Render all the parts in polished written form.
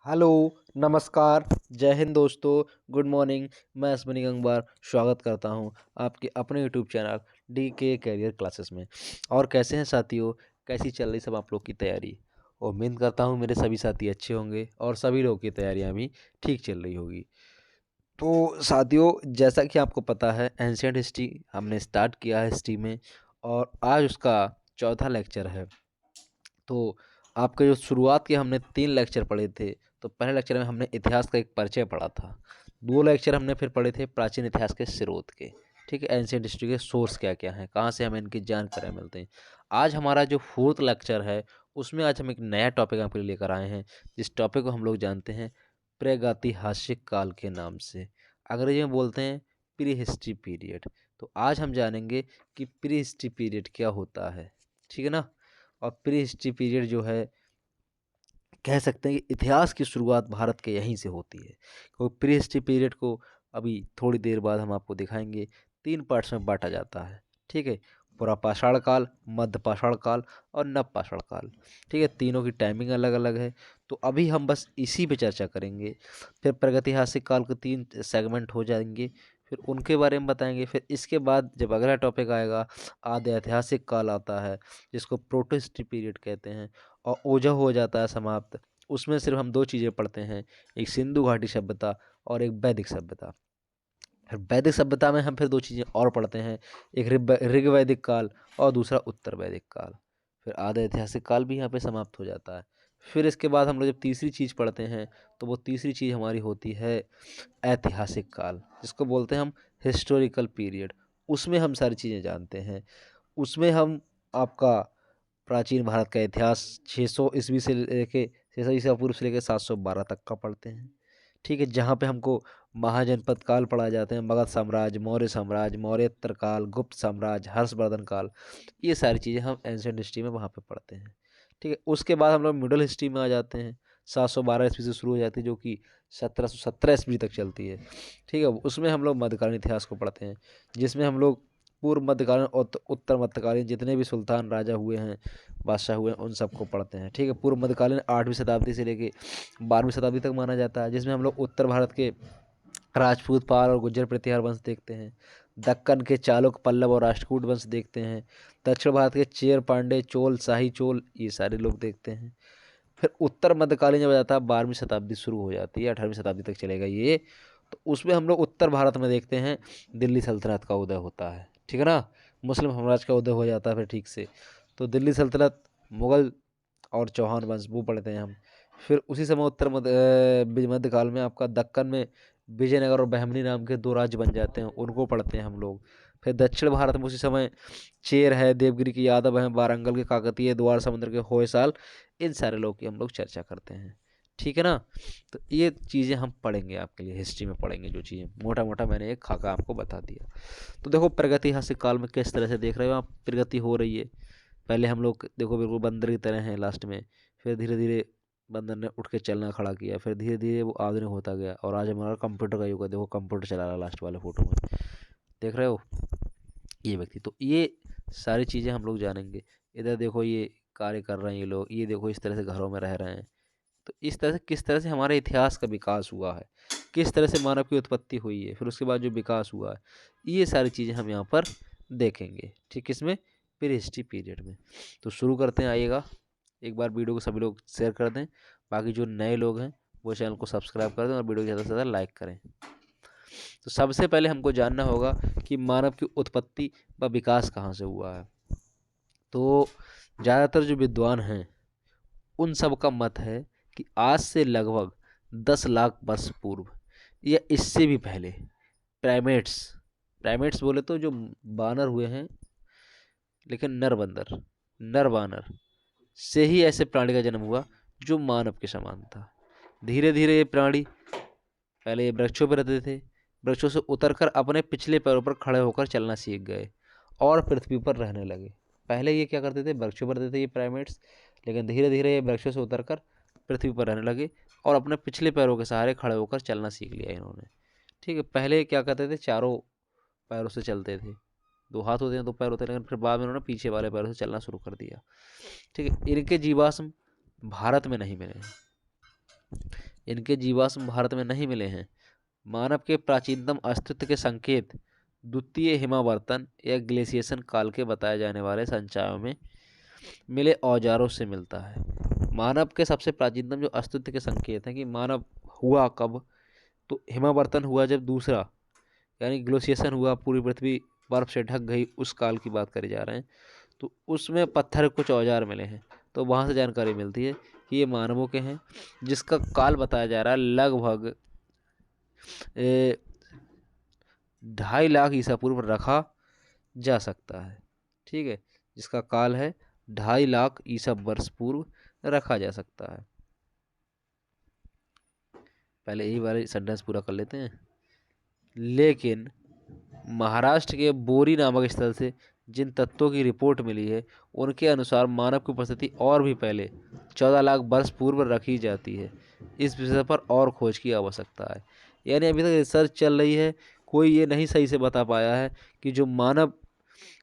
Hello, नमस्कार, जय हिंद दोस्तों, गुड मॉर्निंग। मैं अश्विनी गंगवार स्वागत करता हूं आपके अपने यूट्यूब चैनल डी के कैरियर क्लासेस में। और कैसे हैं साथियों, कैसी चल रही सब आप लोग की तैयारी। उम्मीद करता हूं मेरे सभी साथी अच्छे होंगे और सभी लोगों की तैयारियां भी ठीक चल रही होगी। तो साथियों, जैसा कि आपको पता है एंशियंट हिस्ट्री हमने स्टार्ट किया है हिस्ट्री में, और आज उसका चौथा लेक्चर है। तो आपके जो शुरुआत के हमने 3 लेक्चर पढ़े थे। तो पहले लेक्चर में हमने इतिहास का एक परिचय पढ़ा था। 2 लेक्चर हमने फिर पढ़े थे प्राचीन इतिहास के स्रोत के। ठीक है, एंशिएंट हिस्ट्री के सोर्स क्या-क्या हैं, कहाँ से हमें इनकी जानकारी मिलते हैं। आज हमारा जो 4th लेक्चर है, उसमें आज हम एक नया टॉपिक आपके लिए लेकर आए हैं, जिस टॉपिक को हम लोग जानते हैं प्रागैतिहासिक काल के नाम से। अंग्रेजी में बोलते हैं प्री हिस्ट्री पीरियड। तो आज हम जानेंगे कि प्री हिस्ट्री पीरियड क्या होता है, ठीक है ना? और प्री हिस्ट्री पीरियड जो है, कह सकते हैं कि इतिहास की शुरुआत भारत के यहीं से होती है। क्योंकि प्री हिस्ट्री पीरियड को अभी थोड़ी देर बाद हम आपको दिखाएंगे 3 पार्ट्स में बांटा जाता है। ठीक है, पुरापाषाण काल, मध्यपाषाण काल और नवपाषाण काल। ठीक है, तीनों की टाइमिंग अलग अलग है। तो अभी हम बस इसी पे चर्चा करेंगे। फिर प्रागैतिहासिक काल के 3 सेगमेंट हो जाएंगे, फिर उनके बारे में बताएंगे। फिर इसके बाद जब अगला टॉपिक आएगा, आद्य ऐतिहासिक काल आता है, जिसको प्रोटो हिस्ट्री पीरियड कहते हैं, और ओझा हो जाता है समाप्त। उसमें सिर्फ हम 2 चीज़ें पढ़ते हैं, एक सिंधु घाटी सभ्यता और एक वैदिक सभ्यता। फिर वैदिक सभ्यता में हम फिर 2 चीज़ें और पढ़ते हैं, एक ऋग वैदिक काल और दूसरा उत्तर वैदिक काल। फिर आधा ऐतिहासिक काल भी यहाँ पे समाप्त हो जाता है। फिर इसके बाद हम लोग जब तीसरी चीज़ पढ़ते हैं, तो वो तीसरी चीज़ हमारी होती है ऐतिहासिक काल, जिसको बोलते हैं हम हिस्टोरिकल पीरियड। उसमें हम सारी चीज़ें जानते हैं। उसमें हम आपका प्राचीन भारत का इतिहास 600 ईस्वी से लेके 600 ईसा पूर्व से लेके 712 तक का पढ़ते हैं। ठीक है, जहाँ पे हमको महाजनपद काल पढ़ाए जाते हैं, मगध साम्राज्य, मौर्योत्तर काल, गुप्त साम्राज्य, हर्षवर्धन काल। ये सारी चीज़ें हम एंशिएंट हिस्ट्री में वहाँ पे पढ़ते हैं। ठीक है, उसके बाद हम लोग मिडल हिस्ट्री में आ जाते हैं। 712 ईस्वी से शुरू हो जाती है, जो कि 1717 ईस्वी तक चलती है। ठीक है, उसमें हम लोग मध्यकालीन इतिहास को पढ़ते हैं, जिसमें हम लोग पूर्व मध्यकालीन और उत्तर मध्यकालीन जितने भी सुल्तान राजा हुए हैं, बादशाह हुए हैं, उन सबको पढ़ते हैं। ठीक है, पूर्व मध्यकालीन 8वीं शताब्दी से लेके 12वीं शताब्दी तक माना जाता है, जिसमें हम लोग उत्तर भारत के राजपूत, पाल और गुर्जर प्रतिहार वंश देखते हैं। दक्कन के चालुक्य, पल्लव और राष्ट्रकूट वंश देखते हैं। दक्षिण भारत के चेर, पांडे, चोल, शाही चोल, ये सारे लोग देखते हैं। फिर उत्तर मध्यकालीन जब आ जाता है, 12वीं शताब्दी शुरू हो जाती है, 18वीं शताब्दी तक चलेगा ये। तो उसमें हम लोग उत्तर भारत में देखते हैं दिल्ली सल्तनत का उदय होता है। ठीक है ना, मुस्लिम साम्राज्य का उदय हो जाता है फिर ठीक से। तो दिल्ली सल्तनत, मुगल और चौहान वंश, वो पढ़ते हैं हम। फिर उसी समय मध्यकाल में आपका दक्कन में विजयनगर और बहमनी नाम के 2 राज्य बन जाते हैं, उनको पढ़ते हैं हम लोग। फिर दक्षिण भारत में उसी समय चेर है, देवगिरी के यादव हैं, वारंगल के काकतीय, द्वार समुद्र के होयसाल, इन सारे लोग की हम लोग चर्चा करते हैं। ठीक है ना, तो ये चीज़ें हम पढ़ेंगे, आपके लिए हिस्ट्री में पढ़ेंगे जो चीज़ें मोटा मोटा मैंने एक खाका आपको बता दिया। तो देखो प्रागैतिहासिक काल में किस तरह से देख रहे हो आप, प्रगति हो रही है। पहले हम लोग देखो बिल्कुल बंदर की तरह हैं लास्ट में, फिर धीरे धीरे बंदर ने उठ के चलना खड़ा किया, फिर धीरे धीरे वो आधुनिक होता गया, और आज हमारा कंप्यूटर का युग है। देखो कंप्यूटर चला रहा है लास्ट वाले फोटो में, देख रहे हो ये व्यक्ति। तो ये सारी चीज़ें हम लोग जानेंगे। इधर देखो ये कार्य कर रहे हैं ये लोग, ये देखो इस तरह से घरों में रह रहे हैं। तो इस तरह से किस तरह से हमारे इतिहास का विकास हुआ है, किस तरह से मानव की उत्पत्ति हुई है, फिर उसके बाद जो विकास हुआ है, ये सारी चीज़ें हम यहाँ पर देखेंगे। ठीक, इसमें प्री हिस्ट्री पीरियड में। तो शुरू करते हैं, आइएगा। एक बार वीडियो को सभी लोग शेयर कर दें, बाकी जो नए लोग हैं वो चैनल को सब्सक्राइब कर दें और वीडियो को ज़्यादा से ज़्यादा लाइक करें। तो सबसे पहले हमको जानना होगा कि मानव की उत्पत्ति व विकास कहाँ से हुआ है। तो ज़्यादातर जो विद्वान हैं, उन सब का मत है कि आज से लगभग 10 लाख वर्ष पूर्व या इससे भी पहले प्राइमेट्स प्राइमेट्स बोले तो जो बानर हुए हैं, लेकिन नर बानर से ही ऐसे प्राणी का जन्म हुआ जो मानव के समान था। धीरे धीरे ये प्राणी, पहले ये वृक्षों पर रहते थे, वृक्षों से उतरकर अपने पिछले पैरों पर खड़े होकर चलना सीख गए और पृथ्वी पर रहने लगे। पहले ये क्या करते थे, वृक्षों पर रहते थे ये प्राइमेट्स, लेकिन धीरे धीरे ये वृक्षों से उतरकर पृथ्वी पर रहने लगे और अपने पिछले पैरों के सहारे खड़े होकर चलना सीख लिया इन्होंने। ठीक है, पहले क्या करते थे, चारों पैरों से चलते थे, 2 हाथ होते हैं 2 पैर होते हैं, लेकिन फिर बाद में उन्होंने पीछे वाले पैरों से चलना शुरू कर दिया। ठीक है, इनके जीवाश्म भारत में नहीं मिले हैं। इनके जीवाश्म भारत में नहीं मिले हैं। मानव के प्राचीनतम अस्तित्व के संकेत द्वितीय हिमावर्तन या ग्लेशिएशन काल के बताए जाने वाले संचयों में मिले औजारों से मिलता है। मानव के सबसे प्राचीनतम जो अस्तित्व के संकेत हैं कि मानव हुआ कब, तो हिमावर्तन हुआ जब दूसरा, यानी ग्लेशिएशन हुआ, पूरी पृथ्वी बर्फ से ढक गई, उस काल की बात करी जा रहे हैं। तो उसमें पत्थर कुछ औजार मिले हैं, तो वहाँ से जानकारी मिलती है कि ये मानवों के हैं, जिसका काल बताया जा रहा है लगभग 2.5 लाख ईसा पूर्व रखा जा सकता है। ठीक है, जिसका काल है 2.5 लाख ईसा वर्ष पूर्व रखा जा सकता है। पहले यही वाले सेंटेंस पूरा कर लेते हैं। लेकिन महाराष्ट्र के बोरी नामक स्थल से जिन तत्वों की रिपोर्ट मिली है, उनके अनुसार मानव की उपस्थिति और भी पहले 14 लाख वर्ष पूर्व रखी जाती है। इस विषय पर और खोज की आवश्यकता है। यानी अभी तक रिसर्च चल रही है, कोई ये नहीं सही से बता पाया है कि जो मानव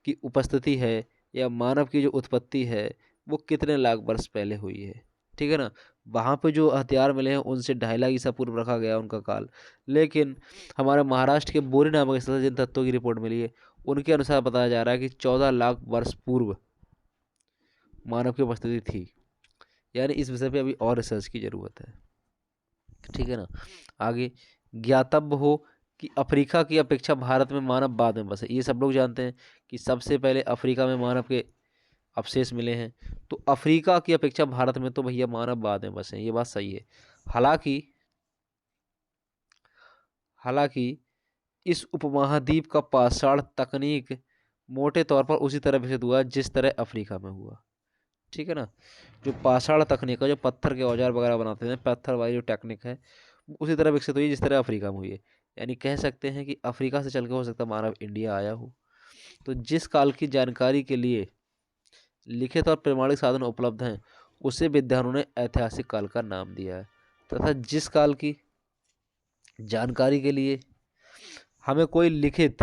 की उपस्थिति है या मानव की जो उत्पत्ति है वो कितने लाख वर्ष पहले हुई है। ठीक है ना। वहाँ पे जो हथियार मिले हैं उनसे 2.5 लाख ईसा पूर्व रखा गया उनका काल। लेकिन हमारे महाराष्ट्र के बोरी नामक स्थल से जिन तत्वों की रिपोर्ट मिली है, उनके अनुसार बताया जा रहा है कि 14 लाख वर्ष पूर्व मानव की उपस्थिति थी। यानी इस विषय पे अभी और रिसर्च की जरूरत है। ठीक है ना। आगे, ज्ञातव्य हो कि अफ्रीका की अपेक्षा भारत में मानव बाद में बसे। ये सब लोग जानते हैं कि सबसे पहले अफ्रीका में मानव के अवशेष मिले हैं, तो अफ्रीका की अपेक्षा भारत में तो भैया मानव बाद में बसे, ये बात सही है। हालांकि इस उपमहाद्वीप का पाषाण तकनीक मोटे तौर पर उसी तरह विकसित हुआ जिस तरह अफ्रीका में हुआ। ठीक है ना। जो पाषाण तकनीक है, जो पत्थर के औजार वगैरह बनाते हैं, पत्थर वाली जो टेक्निक है, उसी तरह विकसित हुई जिस तरह अफ्रीका में हुई है। यानी कह सकते हैं कि अफ्रीका से चल के हो सकता मानव इंडिया आया हो। तो जिस काल की जानकारी के लिए लिखित और प्रमाणिक साधन उपलब्ध हैं, उसे विद्वानों ने ऐतिहासिक काल का नाम दिया है। तथा जिस काल की जानकारी के लिए हमें कोई लिखित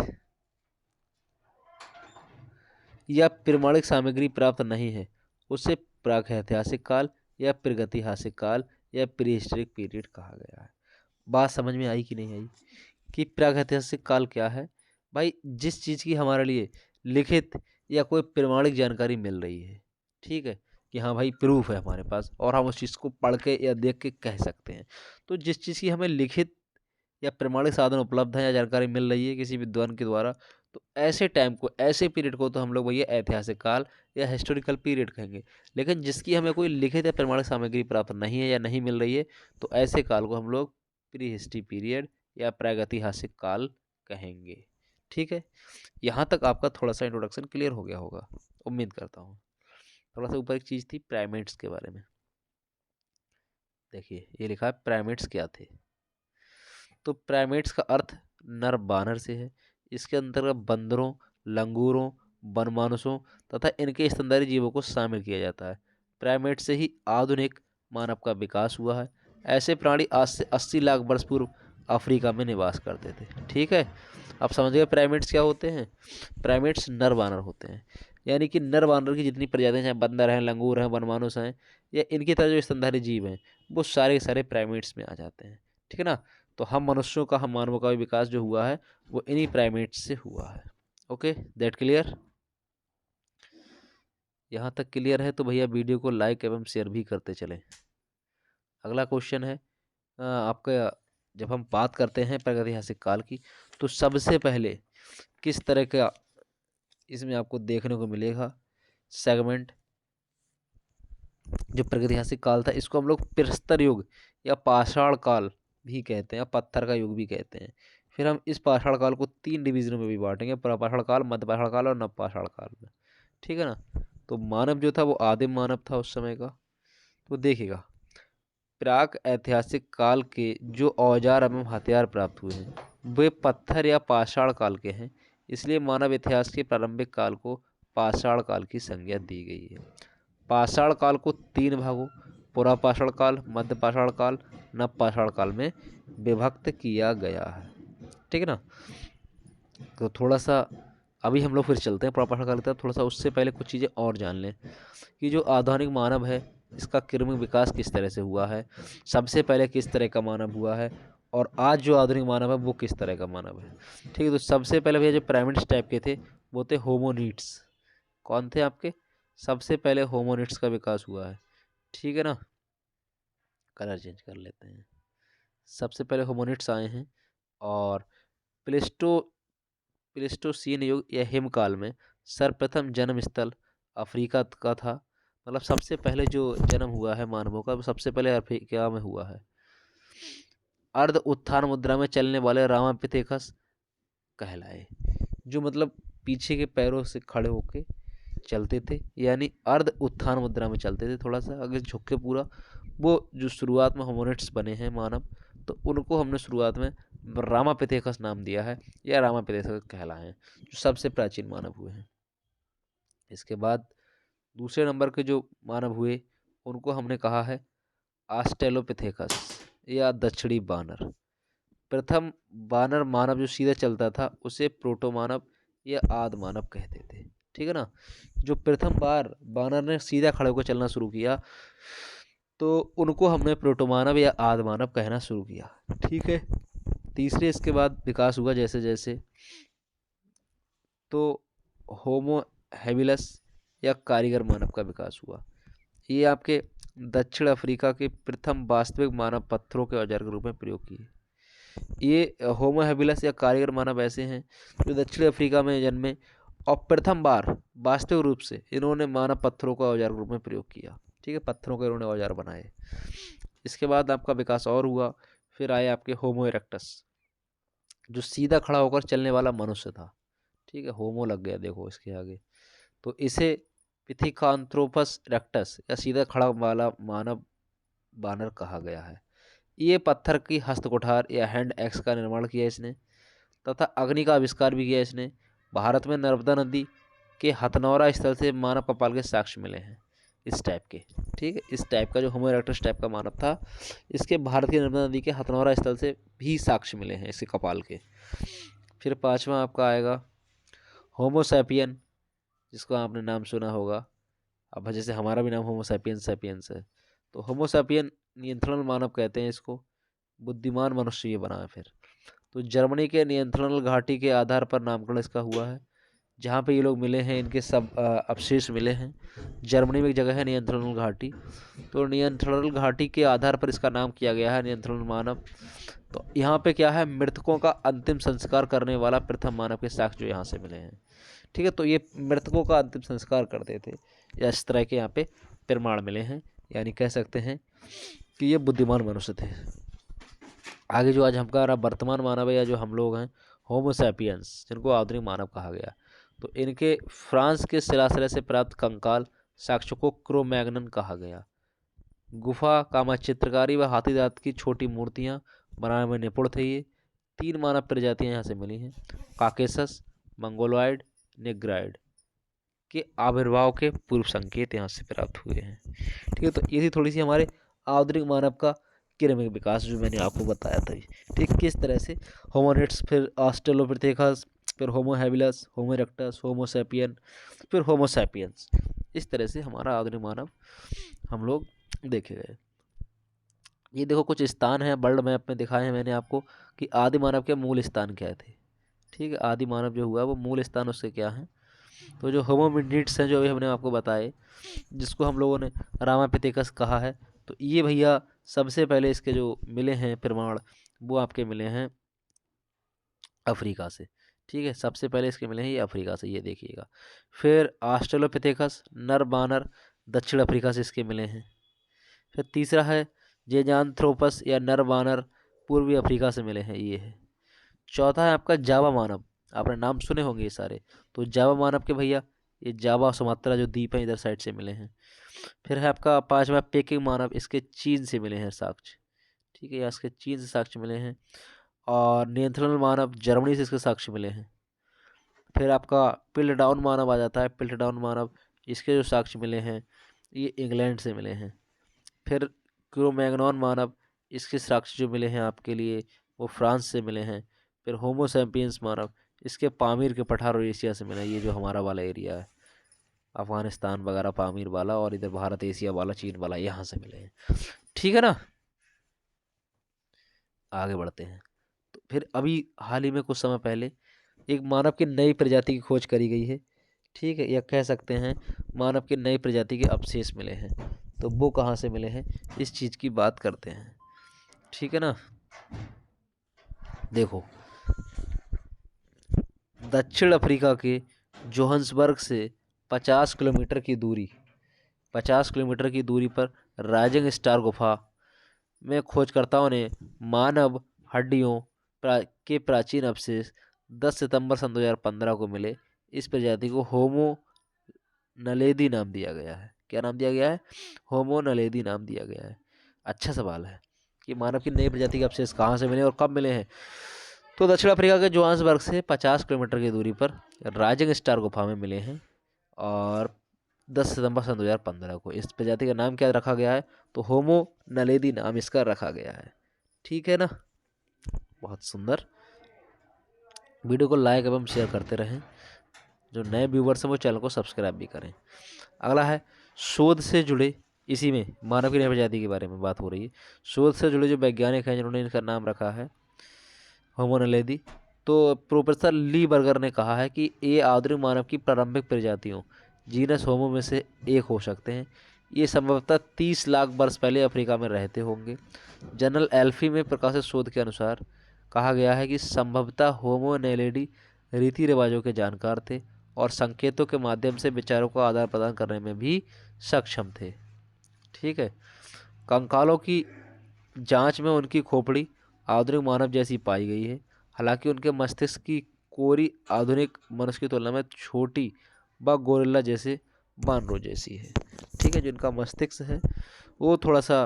या प्रमाणिक सामग्री प्राप्त नहीं है, उसे प्रागैतिहासिक काल या प्रागैतिहासिक काल या प्री हिस्टोरिक पीरियड कहा गया है। बात समझ में आई कि नहीं आई कि प्रागैतिहासिक काल क्या है? भाई, जिस चीज़ की हमारे लिए लिखित या कोई प्रमाणिक जानकारी मिल रही है, ठीक है, कि हाँ भाई प्रूफ है हमारे पास और हम उस चीज़ को पढ़ के या देख के कह सकते हैं। तो जिस चीज़ की हमें लिखित या प्रमाणिक साधन उपलब्ध है या जानकारी मिल रही है किसी विद्वान के द्वारा, तो ऐसे टाइम को, ऐसे पीरियड को तो हम लोग भैया ऐतिहासिक काल या हिस्टोरिकल पीरियड कहेंगे। लेकिन जिसकी हमें कोई लिखित या प्रमाणिक सामग्री प्राप्त नहीं है या नहीं मिल रही है, तो ऐसे काल को हम लोग प्री हिस्ट्री पीरियड या प्रागैतिहासिक काल कहेंगे। ठीक है, यहाँ तक आपका थोड़ा सा इंट्रोडक्शन क्लियर हो गया होगा, उम्मीद करता हूँ। थोड़ा सा ऊपर एक चीज़ थी प्राइमेट्स के बारे में। देखिए, ये लिखा है प्राइमेट्स क्या थे। तो प्राइमेट्स का अर्थ नर बानर से है। इसके अंतर्गत बंदरों, लंगूरों, वनमानुषों तथा इनके स्तनधारी जीवों को शामिल किया जाता है। प्राइमेट से ही आधुनिक मानव का विकास हुआ है। ऐसे प्राणी आज से 80 लाख वर्ष पूर्व अफ्रीका में निवास करते थे। ठीक है, अब समझ गए प्राइमेट्स क्या होते हैं। प्राइमेट्स नर बानर होते हैं, यानी कि नर बानर की जितनी प्रजातियां, चाहे बंदर हैं, लंगूर हैं, वनमानुष हैं, या इनकी तरह जो स्तनधारी जीव हैं, वो सारे के सारे प्राइमेट्स में आ जाते हैं। ठीक है ना। तो हम मनुष्यों का, हम मानवों का भी विकास जो हुआ है वो इन्हीं प्राइमेट्स से हुआ है। Okay, that clear. यहाँ तक क्लियर है तो भैया वीडियो को लाइक एवं शेयर भी करते चलें। अगला क्वेश्चन है आपका, जब हम बात करते हैं प्रागैतिहासिक काल की, तो सबसे पहले किस तरह का इसमें आपको देखने को मिलेगा सेगमेंट। जो प्रागैतिहासिक काल था, इसको हम लोग प्रस्तर युग या पाषाण काल भी कहते हैं, पत्थर का युग भी कहते हैं। फिर हम इस पाषाण काल को 3 डिवीजनों में भी बांटेंगे, प्रापाषाण काल, मध्य पाषाण काल और नवपाषाण काल में। ठीक है ना। तो मानव जो था वो आदिम मानव था उस समय का। तो देखिएगा, प्राक ऐतिहासिक काल के जो औजार एवं हथियार प्राप्त हुए हैं वे पत्थर या पाषाण काल के हैं। इसलिए मानव इतिहास के प्रारंभिक काल को पाषाण काल की संज्ञा दी गई है। पाषाण काल को 3 भागों, पुरापाषाण काल, मध्य पाषाण काल, नवपाषाण काल में विभक्त किया गया है। ठीक है ना। तो थोड़ा सा अभी हम लोग फिर चलते हैं पुरापाषाण काल की तरफ। थोड़ा सा उससे पहले कुछ चीज़ें और जान लें कि जो आधुनिक मानव है इसका क्रमिक विकास किस तरह से हुआ है, सबसे पहले किस तरह का मानव हुआ है, और आज जो आधुनिक मानव है वो किस तरह का मानव है। ठीक है, तो सबसे पहले भैया जो प्राइमेट्स टाइप के थे वो थे होमोनिड्स। कौन थे आपके? सबसे पहले होमोनिड्स का विकास हुआ है। ठीक है ना, कलर चेंज कर लेते हैं। सबसे पहले होमोनिड्स आए हैं, और प्लेस्टो प्लेस्टोसीन युग या हिमकाल में सर्वप्रथम जन्म स्थल अफ्रीका का था। मतलब सबसे पहले जो जन्म हुआ है मानवों का वो सबसे पहले अफ्रीका में हुआ है। अर्ध उत्थान मुद्रा में चलने वाले रामापिथेकस कहलाए, जो मतलब पीछे के पैरों से खड़े होके चलते थे, यानी अर्ध उत्थान मुद्रा में चलते थे, थोड़ा सा आगे झुक के पूरा। वो जो शुरुआत में होमोनिड्स बने हैं मानव, तो उनको हमने शुरुआत में रामापिथेकस नाम दिया है, या रामापिथेकस कहलाए हैं, जो सबसे प्राचीन मानव हुए हैं। इसके बाद दूसरे नंबर के जो मानव हुए उनको हमने कहा है ऑस्ट्रेलोपिथेकस या दक्षिणी बानर। प्रथम बानर मानव जो सीधा चलता था उसे प्रोटो मानव या आद मानव कहते थे। ठीक है ना, जो प्रथम बार बानर ने सीधा खड़े होकर चलना शुरू किया तो उनको हमने प्रोटो मानव या आद मानव कहना शुरू किया। ठीक है, तीसरे इसके बाद विकास हुआ जैसे जैसे, तो होमो हैबिलस या कारीगर मानव का विकास हुआ। ये आपके दक्षिण अफ्रीका के प्रथम वास्तविक मानव पत्थरों के औजार के रूप में प्रयोग किए। ये होमो हैबिलस या कारीगर मानव ऐसे हैं जो दक्षिण अफ्रीका में जन्मे और प्रथम बार वास्तविक रूप से इन्होंने मानव पत्थरों का औजार के रूप में प्रयोग किया। ठीक है, पत्थरों के इन्होंने औजार बनाए। इसके बाद आपका विकास और हुआ, फिर आए आपके होमो इरेक्टस, जो सीधा खड़ा होकर चलने वाला मनुष्य था। ठीक है, होमो लग गया देखो इसके आगे, तो इसे पिथिकांथ्रोपस इरेक्टस या सीधा खड़ा वाला मानव बानर कहा गया है। ये पत्थर की हस्तकुठार या हैंड एक्स का निर्माण किया इसने, तथा अग्नि का आविष्कार भी किया इसने। भारत में नर्मदा नदी के हथनौरा स्थल से मानव कपाल के साक्ष्य मिले हैं इस टाइप के। ठीक है, इस टाइप का जो होमो इरेक्टस टाइप का मानव था, इसके भारत की नर्मदा नदी के हथनौरा स्थल से भी साक्ष्य मिले हैं इसके कपाल के। फिर पांचवा आपका आएगा होमोसैपियन, जिसको आपने नाम सुना होगा। अब जैसे हमारा भी नाम होमोसैपियंस सैपियंस है, तो होमोसैपियन नियंत्रण मानव कहते हैं इसको, बुद्धिमान मनुष्य ये बना है। फिर तो जर्मनी के नियंत्रण घाटी के आधार पर नामकरण इसका हुआ है, जहाँ पे ये लोग मिले हैं, इनके सब अवशेष मिले हैं। जर्मनी में एक जगह है नियंत्रण घाटी, तो नियंत्रण घाटी के आधार पर इसका नाम किया गया है नियंत्रण मानव। तो यहाँ पे क्या है, मृतकों का अंतिम संस्कार करने वाला प्रथम मानव के साक्ष्य जो यहाँ से मिले हैं। ठीक है, तो ये मृतकों का अंतिम संस्कार करते थे, या इस तरह के यहाँ पे प्रमाण मिले हैं, यानी कह सकते हैं कि ये बुद्धिमान मनुष्य थे। आगे जो आज हमारा वर्तमान मानव है या जो हम लोग हैं होमोसैपियंस, जिनको आधुनिक मानव कहा गया, तो इनके फ्रांस के शिलाश्रय से प्राप्त कंकाल साक्ष्य को क्रोमैग्नन कहा गया। गुफा कामा चित्रकारी व हाथी दांत की छोटी मूर्तियाँ बनाने में निपुण थे ये। 3 मानव प्रजातियाँ यहाँ से मिली हैं, काकेसस, मंगोलॉयड, नेग्राइड के आविर्भाव के पूर्व संकेत यहाँ से प्राप्त हुए हैं। ठीक है, तो ये थी थोड़ी सी हमारे आधुनिक मानव का क्रमिक विकास जो मैंने आपको बताया था। ठीक, किस तरह से होमोनिड्स, फिर ऑस्ट्रेलोपिथेकस, फिर होमो हैबिलस, होमो इरेक्टस, होमो सैपियन, फिर होमो सैपियंस, इस तरह से हमारा आधुनिक मानव हम लोग देखे गए। ये देखो कुछ स्थान है वर्ल्ड मैप में दिखाए हैं मैंने आपको कि आदि मानव के मूल स्थान क्या थे। ठीक है, आदि मानव जो हुआ वो मूल स्थान उसके क्या हैं, तो जो होमोनिड्स हैं जो अभी हमने आपको बताए, जिसको हम लोगों ने रामापिथेकस कहा है, तो ये भैया सबसे पहले इसके जो मिले हैं प्रमाण वो आपके मिले हैं अफ्रीका से। ठीक है, सबसे पहले इसके मिले हैं ये अफ्रीका से, ये देखिएगा। फिर ऑस्ट्रेलोपिथेकस नर बानर दक्षिण अफ्रीका से इसके मिले हैं। फिर तीसरा है जेजानथ्रोपस या नर बानर पूर्वी अफ्रीका से मिले हैं, ये है। चौथा है आपका जावा मानव, आपने नाम सुने होंगे ये सारे, तो जावा मानव के भैया ये जावा सुमात्रा जो द्वीप है इधर साइड से मिले हैं। फिर है आपका पांचवा पेकिंग मानव, इसके चीन से मिले हैं साक्ष्य। ठीक है, इसके चीन से साक्ष्य मिले हैं। और नियंत्रण मानव जर्मनी से इसके साक्ष्य मिले हैं। फिर आपका पिल्टडाउन मानव आ जाता है, पिल्टडाउन मानव, इसके जो साक्ष्य मिले हैं ये इंग्लैंड से मिले हैं। फिर क्रोमैग्नॉन मानव, इसके साक्ष्य जो मिले हैं आपके लिए वो फ्रांस से मिले हैं। फिर होमो सैपियंस मानव, इसके पामीर के पठार और एशिया से मिले हैं, ये जो हमारा वाला एरिया है। अफगानिस्तान वगैरह पामीर वाला, और इधर भारत एशिया वाला, चीन वाला, यहाँ से मिले हैं। ठीक है ना। आगे बढ़ते हैं। तो फिर अभी हाल ही में कुछ समय पहले एक मानव की नई प्रजाति की खोज करी गई है। ठीक है, या कह सकते हैं मानव की नई प्रजाति के अवशेष मिले हैं। तो वो कहाँ से मिले हैं, इस चीज़ की बात करते हैं। ठीक है ना। देखो, दक्षिण अफ्रीका के जोहान्सबर्ग से 50 किलोमीटर की दूरी 50 किलोमीटर की दूरी पर राइजिंग स्टार गुफा में खोजकर्ताओं ने मानव हड्डियों के प्राचीन अवशेष 10 सितंबर सन 2015 को मिले। इस प्रजाति को होमो नलेदी नाम दिया गया है। क्या नाम दिया गया है? होमो नलेदी नाम दिया गया है। अच्छा सवाल है कि मानव की नई प्रजाति के अवशेष कहाँ से मिले और कब मिले हैं। तो दक्षिण अफ्रीका के जोहान्सबर्ग से 50 किलोमीटर की दूरी पर राइजिंग स्टार गुफा में मिले हैं, और 10 सितंबर सन 2015 को। इस प्रजाति का नाम क्या रखा गया है? तो होमो नलेदी नाम इसका रखा गया है। ठीक है ना। बहुत सुंदर। वीडियो को लाइक एवं शेयर करते रहें। जो नए व्यूवर्स हैं वो चैनल को सब्सक्राइब भी करें। अगला है शोध से जुड़े, इसी में मानव की नई प्रजाति के बारे में बात हो रही है। शोध से जुड़े जो वैज्ञानिक हैं जिन्होंने इनका नाम रखा है होमो नलेदी, तो प्रोफेसर ली बर्गर ने कहा है कि ये आधुनिक मानव की प्रारंभिक प्रजातियों जीनस होमो में से एक हो सकते हैं। ये संभवतः 30 लाख वर्ष पहले अफ्रीका में रहते होंगे। जनरल एल्फी में प्रकाशित शोध के अनुसार कहा गया है कि संभवतः होमो नलेडी रीति रिवाजों के जानकार थे और संकेतों के माध्यम से विचारों का आदान प्रदान करने में भी सक्षम थे। ठीक है। कंकालों की जांच में उनकी खोपड़ी आधुनिक मानव जैसी पाई गई है। हालांकि उनके मस्तिष्क की कोरी आधुनिक मनुष्य की तुलना में छोटी व गोरिल्ला जैसे बानरों जैसी है। ठीक है, जिनका मस्तिष्क है वो थोड़ा सा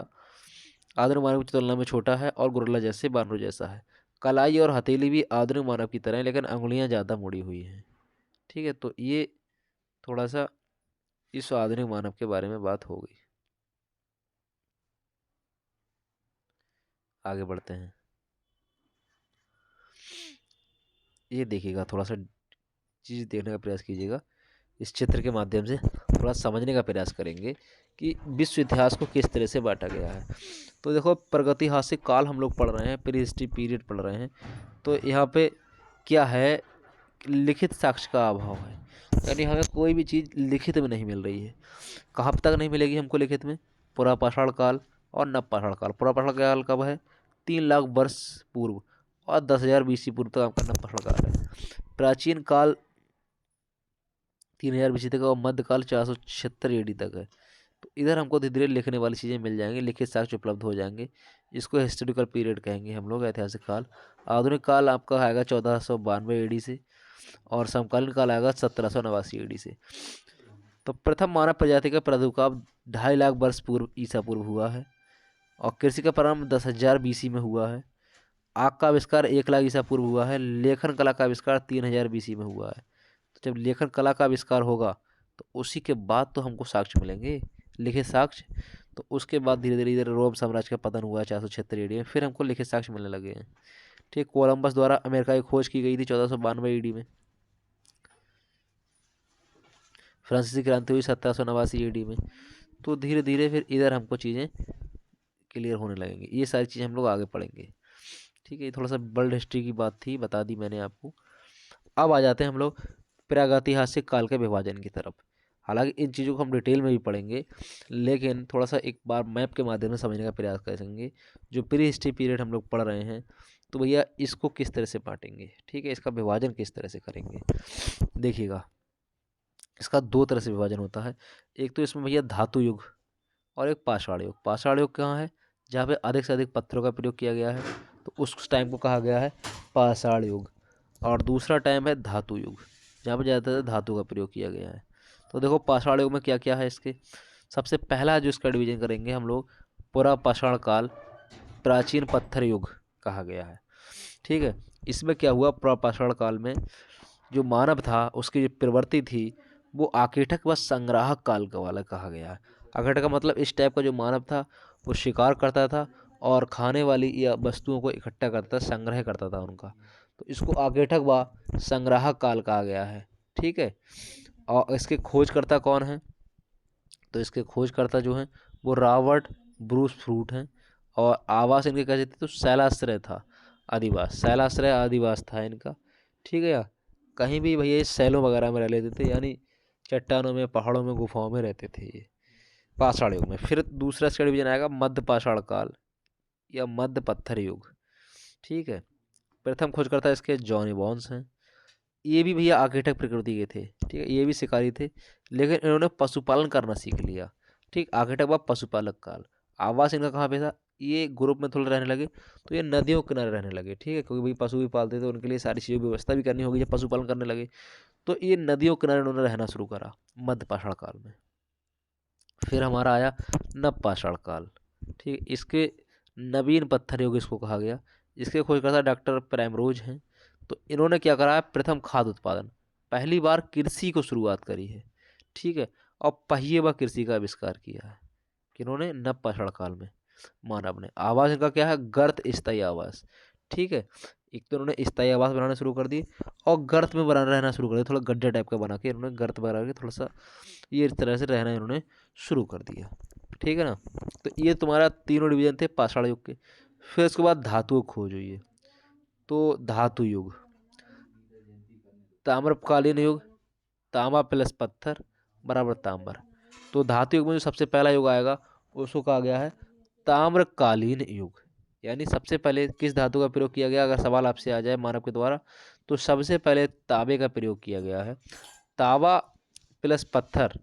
आधुनिक मानव की तुलना में छोटा है और गोरिल्ला जैसे बानरों जैसा है। कलाई और हथेली भी आधुनिक मानव की तरह है, लेकिन अंगुलियां ज़्यादा मुड़ी हुई हैं। ठीक है, तो ये थोड़ा सा इस आधुनिक मानव के बारे में बात हो गई। आगे बढ़ते हैं। ये देखिएगा, थोड़ा सा चीज़ देखने का प्रयास कीजिएगा। इस चित्र के माध्यम से थोड़ा समझने का प्रयास करेंगे कि विश्व इतिहास को किस तरह से बांटा गया है। तो देखो, प्रागैतिहासिक काल हम लोग पढ़ रहे हैं, प्री हिस्ट्री पीरियड पढ़ रहे हैं। तो यहाँ पे क्या है, लिखित साक्ष्य का अभाव है, यानी हमें कोई भी चीज़ लिखित में नहीं मिल रही है। कहाँ तक नहीं मिलेगी हमको लिखित में? पुरापाषाण काल और नवपाषाण काल। पुरापाषाण काल कब है? 3 लाख वर्ष पूर्व, और 10,000 BC पूर्व तक आपका नवपाषाण काल है। प्राचीन काल 3000 BC तक, और मध्यकाल 476 AD तक है। तो इधर हमको धीरे धीरे लिखने वाली चीज़ें मिल जाएंगी, लिखित साक्ष्य उपलब्ध हो जाएंगे। इसको हिस्टोरिकल पीरियड कहेंगे हम लोग, ऐतिहासिक काल। आधुनिक काल आपका आएगा 1492 AD से, और समकालीन काल आएगा 1789 AD से। तो प्रथम मानव प्रजाति का प्रादुर्भाव 2.5 लाख वर्ष पूर्व ईसा पूर्व हुआ है, और कृषि का प्रारंभ 10,000 BC में हुआ है। आग का आविष्कार 1 लाख ईसा पूर्व हुआ है। लेखन कला का आविष्कार 3000 BC में हुआ है। तो जब लेखन कला का आविष्कार होगा तो उसी के बाद तो हमको साक्ष्य मिलेंगे, लिखित साक्ष्य। तो उसके बाद धीरे धीरे धीरे रोम साम्राज्य का पतन हुआ 476 AD में, फिर हमको लिखित साक्ष्य मिलने लगे हैं। ठीक, कोलंबस द्वारा अमेरिका की खोज की गई थी 1492 AD में। फ्रांसीसी क्रांति हुई 1789 AD में। तो धीरे धीरे फिर इधर हमको चीज़ें क्लियर होने लगेंगी। ये सारी चीज़ें हम लोग आगे पढ़ेंगे। ठीक है, ये थोड़ा सा वर्ल्ड हिस्ट्री की बात थी, बता दी मैंने आपको। अब आ जाते हैं हम लोग प्रागैतिहासिक काल के विभाजन की तरफ। हालांकि इन चीज़ों को हम डिटेल में भी पढ़ेंगे, लेकिन थोड़ा सा एक बार मैप के माध्यम से समझने का प्रयास करेंगे। जो प्री हिस्ट्री पीरियड हम लोग पढ़ रहे हैं, तो भैया इसको किस तरह से बांटेंगे, ठीक है, इसका विभाजन किस तरह से करेंगे। देखिएगा, इसका 2 तरह से विभाजन होता है। एक तो इसमें भैया धातु युग और एक पाषाण युग। पाषाण युग कहाँ है? जहाँ पे अधिक से अधिक पत्थरों का प्रयोग किया गया है, तो उस टाइम को कहा गया है पाषाण युग। और दूसरा टाइम है धातु युग, जहाँ पे ज़्यादातर धातु का प्रयोग किया गया है। तो देखो, पाषाण युग में क्या क्या है इसके। सबसे पहला जो इसका डिवीजन करेंगे हम लोग, पुरापाषाण काल, प्राचीन पत्थर युग कहा गया है। ठीक है, इसमें क्या हुआ, पुरापाषाण काल में जो मानव था उसकी जो प्रवृत्ति थी वो आकेठक व संग्राहक काल का वाला कहा गया है। आकेठक का मतलब इस टाइप का जो मानव था वो शिकार करता था और खाने वाली या वस्तुओं को इकट्ठा करता, संग्रह करता था उनका। तो इसको आकेठक व संग्राहक काल कहा गया है। ठीक है, और इसके खोजकर्ता कौन है? तो इसके खोजकर्ता जो हैं वो रॉबर्ट ब्रूस फ्रूट हैं। और आवास इनके कैसे थे? तो शैलाश्रय था आदिवास, शैलाश्रय आदिवास था इनका। ठीक है या कहीं भी भैया ये शैलों वगैरह में रह लेते थे, यानी चट्टानों में, पहाड़ों में, गुफाओं में रहते थे ये पाषाण युग में। फिर दूसरा इसका डिवीजन आएगा मध्य पाषाण काल या मध्य पत्थर युग। ठीक है, प्रथम खोजकर्ता इसके जॉन इवॉन्स हैं। ये भी भैया आर्किटेक्ट प्रकृति के थे। ठीक है, ये भी शिकारी थे, लेकिन इन्होंने पशुपालन करना सीख लिया। ठीक, आर्किटेक्ट व पशुपालक काल। आवास इनका कहाँ पे था? ये ग्रुप में थोड़ा रहने लगे तो ये नदियों के किनारे रहने लगे। ठीक है, क्योंकि भाई पशु भी पालते थे, उनके लिए सारी चीज़ों की व्यवस्था भी करनी होगी जब पशुपालन करने लगे। तो ये नदियों के किनारे उन्होंने रहना शुरू करा मध्य पाषाण काल में। फिर हमारा आया नव पाषाण काल। ठीक, इसके नवीन पत्थर युग इसको कहा गया। इसके खोजकर्ता डॉक्टर प्राइमरोज हैं। तो इन्होंने क्या करा है? प्रथम खाद्य उत्पादन, पहली बार कृषि को शुरुआत करी है। ठीक है, और पहिए व कृषि का आविष्कार किया है किन्होंने? नव पाषाण काल में मानव ने। आवास इनका क्या है? गर्त स्थायी आवास। ठीक है, एक तो इन्होंने स्थायी आवास बनाना शुरू कर दिए और गर्त में बना रहना शुरू कर दिया, थोड़ा गड्ढे टाइप का बना के इन्होंने गर्त बना के थोड़ा सा ये इस तरह से रहना इन्होंने शुरू कर दिया। ठीक है ना, तो ये तुम्हारा तीनों डिवीजन थे पाषाण युग के। फिर उसके बाद धातु खोज हुई है। तो धातु युग, ताम्रकालीन युग, तांबा प्लस पत्थर बराबर तांबर। तो धातु युग में जो सबसे पहला युग आएगा उसको कहा गया है ताम्रकालीन युग। यानी सबसे पहले किस धातु का प्रयोग किया गया? अगर सवाल आपसे आ जाए मानव के द्वारा, तो सबसे पहले तांबे का प्रयोग किया गया है। तांबा प्लस पत्थर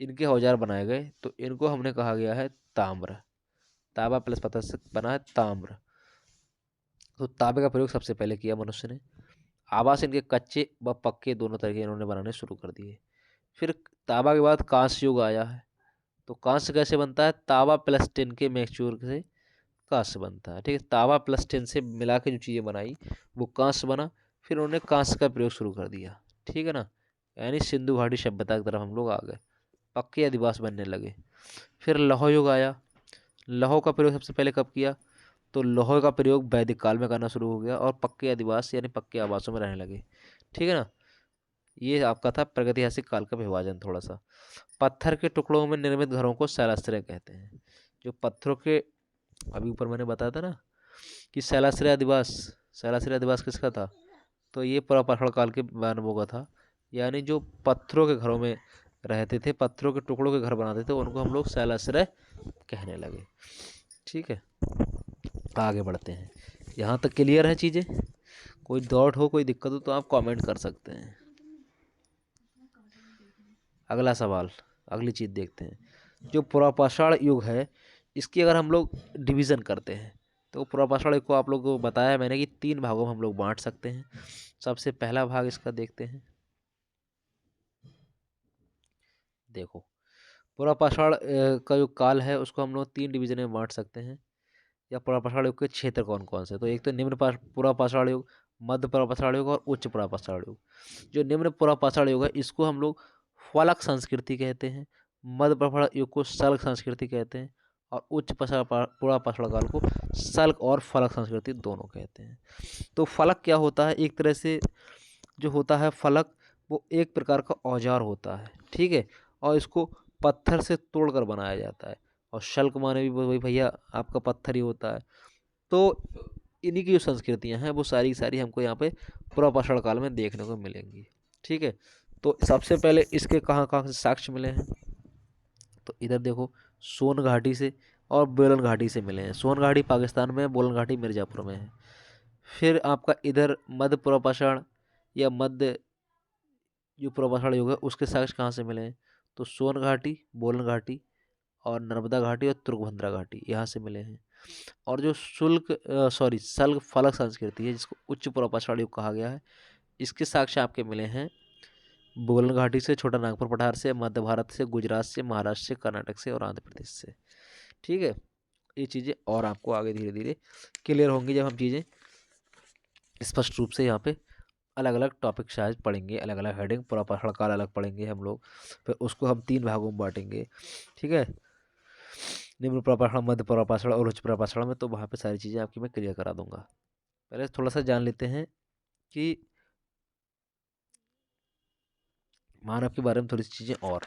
इनके औजार बनाए गए, तो इनको हमने कहा गया है ताम्र। तांबा प्लस पत्थर से बना है ताम्र। तो तांबे का प्रयोग सबसे पहले किया मनुष्य ने। आवास इनके कच्चे व पक्के दोनों तरह के इन्होंने बनाने शुरू कर दिए। फिर तांबा के बाद कांस्य युग आया है। तो कांस्य कैसे बनता है? तांबा प्लस टिन के मिक्सचर से कांस्य बनता है। ठीक है, तांबा प्लस टिन से मिला के जो चीज़ें बनाई वो कांस्य बना। फिर उन्होंने कांस्य का प्रयोग शुरू कर दिया। ठीक है ना, यानी सिंधु घाटी सभ्यता की तरफ हम लोग आ गए, पक्के अधिवास बनने लगे। फिर लौह युग आया। लौह का प्रयोग सबसे पहले कब किया? तो लोहे का प्रयोग वैदिक काल में करना शुरू हो गया और पक्के अधिवास यानी पक्के आवासों में रहने लगे। ठीक है ना, ये आपका था प्रागैतिहासिक काल का विभाजन थोड़ा सा। पत्थर के टुकड़ों में निर्मित घरों को शैलाश्रय कहते हैं। जो पत्थरों के, अभी ऊपर मैंने बताया था ना कि शैलाश्रय अधिवास, शैलाश्रय अधिवास किसका था? तो ये पुरापाषाण काल के मानवों का था। यानी जो पत्थरों के घरों में रहते थे, पत्थरों के टुकड़ों के घर बनाते थे, उनको हम लोग शैलाश्रय कहने लगे। ठीक है, आगे बढ़ते हैं। यहाँ तक क्लियर है चीज़ें? कोई डाउट हो, कोई दिक्कत हो तो आप कमेंट कर सकते हैं। अगला सवाल, अगली चीज़ देखते हैं। जो पुरापाषाण युग है इसकी अगर हम लोग डिवीज़न करते हैं तो पुरापाषाण युग को आप लोगों को बताया मैंने कि 3 भागों में हम लोग बांट सकते हैं। सबसे पहला भाग इसका देखते हैं। देखो, पुरापाषाण का जो काल है उसको हम लोग 3 डिवीज़न में बांट सकते हैं। या पुरापाषाण युग के क्षेत्र कौन कौन से? तो एक तो निम्न पुरापाषाण युग, मध्य पुरापाषाण युग और उच्च पुरापाषाण युग। जो निम्न पुरापाषाण युग है इसको हम लोग फलक संस्कृति कहते हैं, मध्य पुरापाषाण युग को सल्क संस्कृति कहते हैं और उच्च पुरापाषाण काल को सल्क और फलक संस्कृति दोनों कहते हैं। तो फलक क्या होता है? एक तरह से जो होता है फलक, वो एक प्रकार का औजार होता है। ठीक है, और इसको पत्थर से तोड़कर बनाया जाता है। और शल्क माने भी वही भैया आपका पत्थर ही होता है। तो इन्हीं की जो संस्कृतियां हैं वो सारी की सारी हमको यहाँ पे पुरापाषाण काल में देखने को मिलेंगी। ठीक है, तो सबसे पहले इसके कहाँ कहाँ से साक्ष्य मिले हैं? तो इधर देखो, सोन घाटी से और बोलन घाटी से मिले हैं। सोन घाटी पाकिस्तान में है, बोलन घाटी मिर्ज़ापुर में है। फिर आपका इधर मध्य पुरापाषाण या मध्य जो पुरापाषाण युग है उसके साक्ष्य कहाँ से मिले हैं? तो सोन घाटी, बोलन घाटी और नर्मदा घाटी और तुंगभद्रा घाटी यहाँ से मिले हैं। और जो सल्ग फलक संस्कृति है जिसको उच्च पुरापाषाण युग कहा गया है, इसके साक्ष्य आपके मिले हैं बोलन घाटी से, छोटा नागपुर पठार से, मध्य भारत से, गुजरात से, महाराष्ट्र से, कर्नाटक से और आंध्र प्रदेश से। ठीक है, ये चीज़ें और आपको आगे धीरे धीरे क्लियर होंगी जब हम चीज़ें स्पष्ट रूप से यहाँ पे अलग अलग टॉपिक शायद पढ़ेंगे, अलग अलग हेडिंग, पुरापाषाण काल अलग पढ़ेंगे हम लोग, फिर उसको हम 3 भागों में बांटेंगे। ठीक है, निम्न पुरापाषाण, मध्य पुरापाषाण और उच्च पुरापाषाण में, तो वहाँ पे सारी चीज़ें आपकी मैं क्लियर करा दूंगा। पहले थोड़ा सा जान लेते हैं कि मानव के बारे में थोड़ी सी चीज़ें और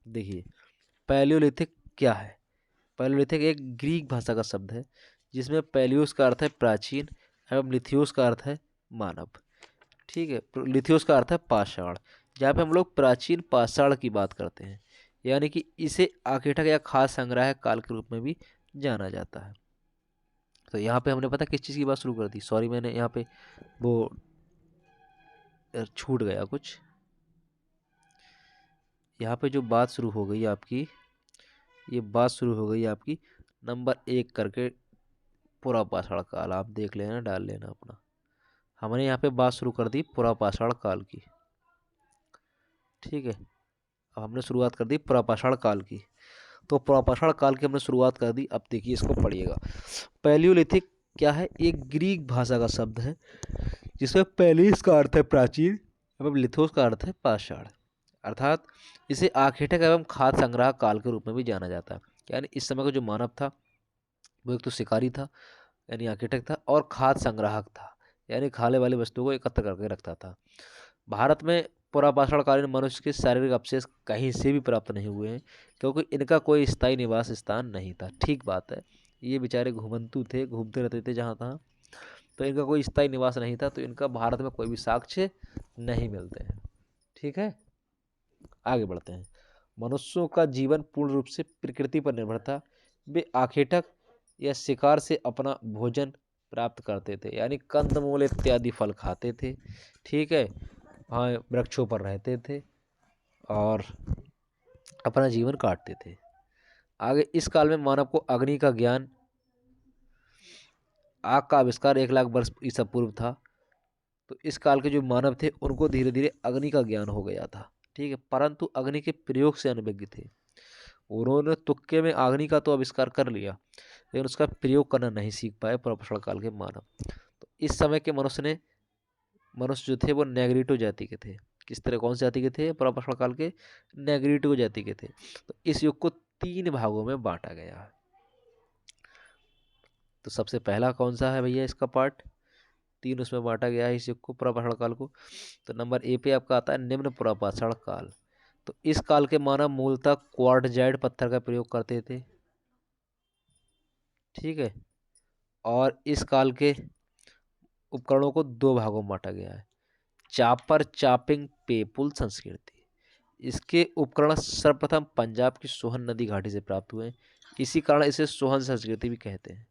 देखिए। पैलियोलिथिक क्या है? पैलियोलिथिक एक ग्रीक भाषा का शब्द है जिसमें पैलियोस का अर्थ है प्राचीन एवं लिथियोस का अर्थ है मानव। ठीक है, लिथियोस का अर्थ है पाषाण, जहाँ पे हम लोग प्राचीन पाषाण की बात करते हैं, यानी कि इसे आखेटक या खास संग्रह काल के रूप में भी जाना जाता है। तो यहाँ पे हमने पता किस चीज़ की बात शुरू कर दी, सॉरी मैंने यहाँ पे वो छूट गया कुछ। यहाँ पे जो बात शुरू हो गई आपकी, ये बात शुरू हो गई आपकी नंबर 1 करके पूरा पाषाण काल, आप देख लेना डाल लेना अपना। हमने यहाँ पे बात शुरू कर दी पूरा पाषाण काल की। ठीक है, अब हमने शुरुआत कर दी पूरा पाषाण काल की। तो पूरा पाषाण काल की हमने शुरुआत कर दी। अब देखिए इसको पढ़िएगा। पैलियोलिथिक क्या है? एक ग्रीक भाषा का शब्द है जिसमें पैलिस का अर्थ है प्राचीन एवं लिथोस का अर्थ है पाषाण, अर्थात इसे आखेटक एवं खाद्य संग्रह काल के रूप में भी जाना जाता है। यानी इस समय का जो मानव था वो एक तो शिकारी था यानी आर्किटेक्ट था, और खाद्य संग्राहक था यानी खाने वाली वस्तुओं को एकत्र करके रखता था। भारत में पुरापाषाणकालीन मनुष्य के शारीरिक अवशेष कहीं से भी प्राप्त नहीं हुए हैं क्योंकि इनका कोई स्थायी निवास स्थान नहीं था। ठीक बात है, ये बेचारे घुमंतु थे, घूमते रहते थे जहाँ तहाँ, तो इनका कोई स्थायी निवास नहीं था, तो इनका भारत में कोई भी साक्ष्य नहीं मिलते हैं। ठीक है, आगे बढ़ते हैं। मनुष्यों का जीवन पूर्ण रूप से प्रकृति पर निर्भर था। वे आखेटक या शिकार से अपना भोजन प्राप्त करते थे, यानी कंदमूल इत्यादि फल खाते थे। ठीक है, वहाँ वृक्षों पर रहते थे और अपना जीवन काटते थे। आगे इस काल में मानव को अग्नि का ज्ञान, आग का आविष्कार 1 लाख वर्ष ईसा पूर्व था। तो इस काल के जो मानव थे उनको धीरे धीरे अग्नि का ज्ञान हो गया था। ठीक है, परंतु अग्नि के प्रयोग से अनभिज्ञ थे। उन्होंने तुक्के में अग्नि का तो आविष्कार कर लिया लेकिन उसका प्रयोग करना नहीं सीख पाए पुरापाषाण काल के मानव। तो इस समय के मनुष्य जो थे वो नेग्रिटो जाति के थे। किस तरह, कौन सी जाति के थे? पुरापाषाण काल के नेग्रिटो जाति के थे। तो इस युग को 3 भागों में बांटा गया है। तो सबसे पहला कौन सा है भैया इसका पार्ट? 3 उसमें बांटा गया है इस युग को, पुरापाषाण काल को। तो नंबर ए पे आपका आता है निम्न पुरापाषाण काल। तो इस काल के मानव मूलतः क्वार्टजाइट पत्थर का प्रयोग करते थे। ठीक है, और इस काल के उपकरणों को 2 भागों में बांटा गया है। चापर चापिंग पेपुल संस्कृति, इसके उपकरण सर्वप्रथम पंजाब की सोहन नदी घाटी से प्राप्त हुए। इसी कारण इसे सोहन संस्कृति भी कहते हैं।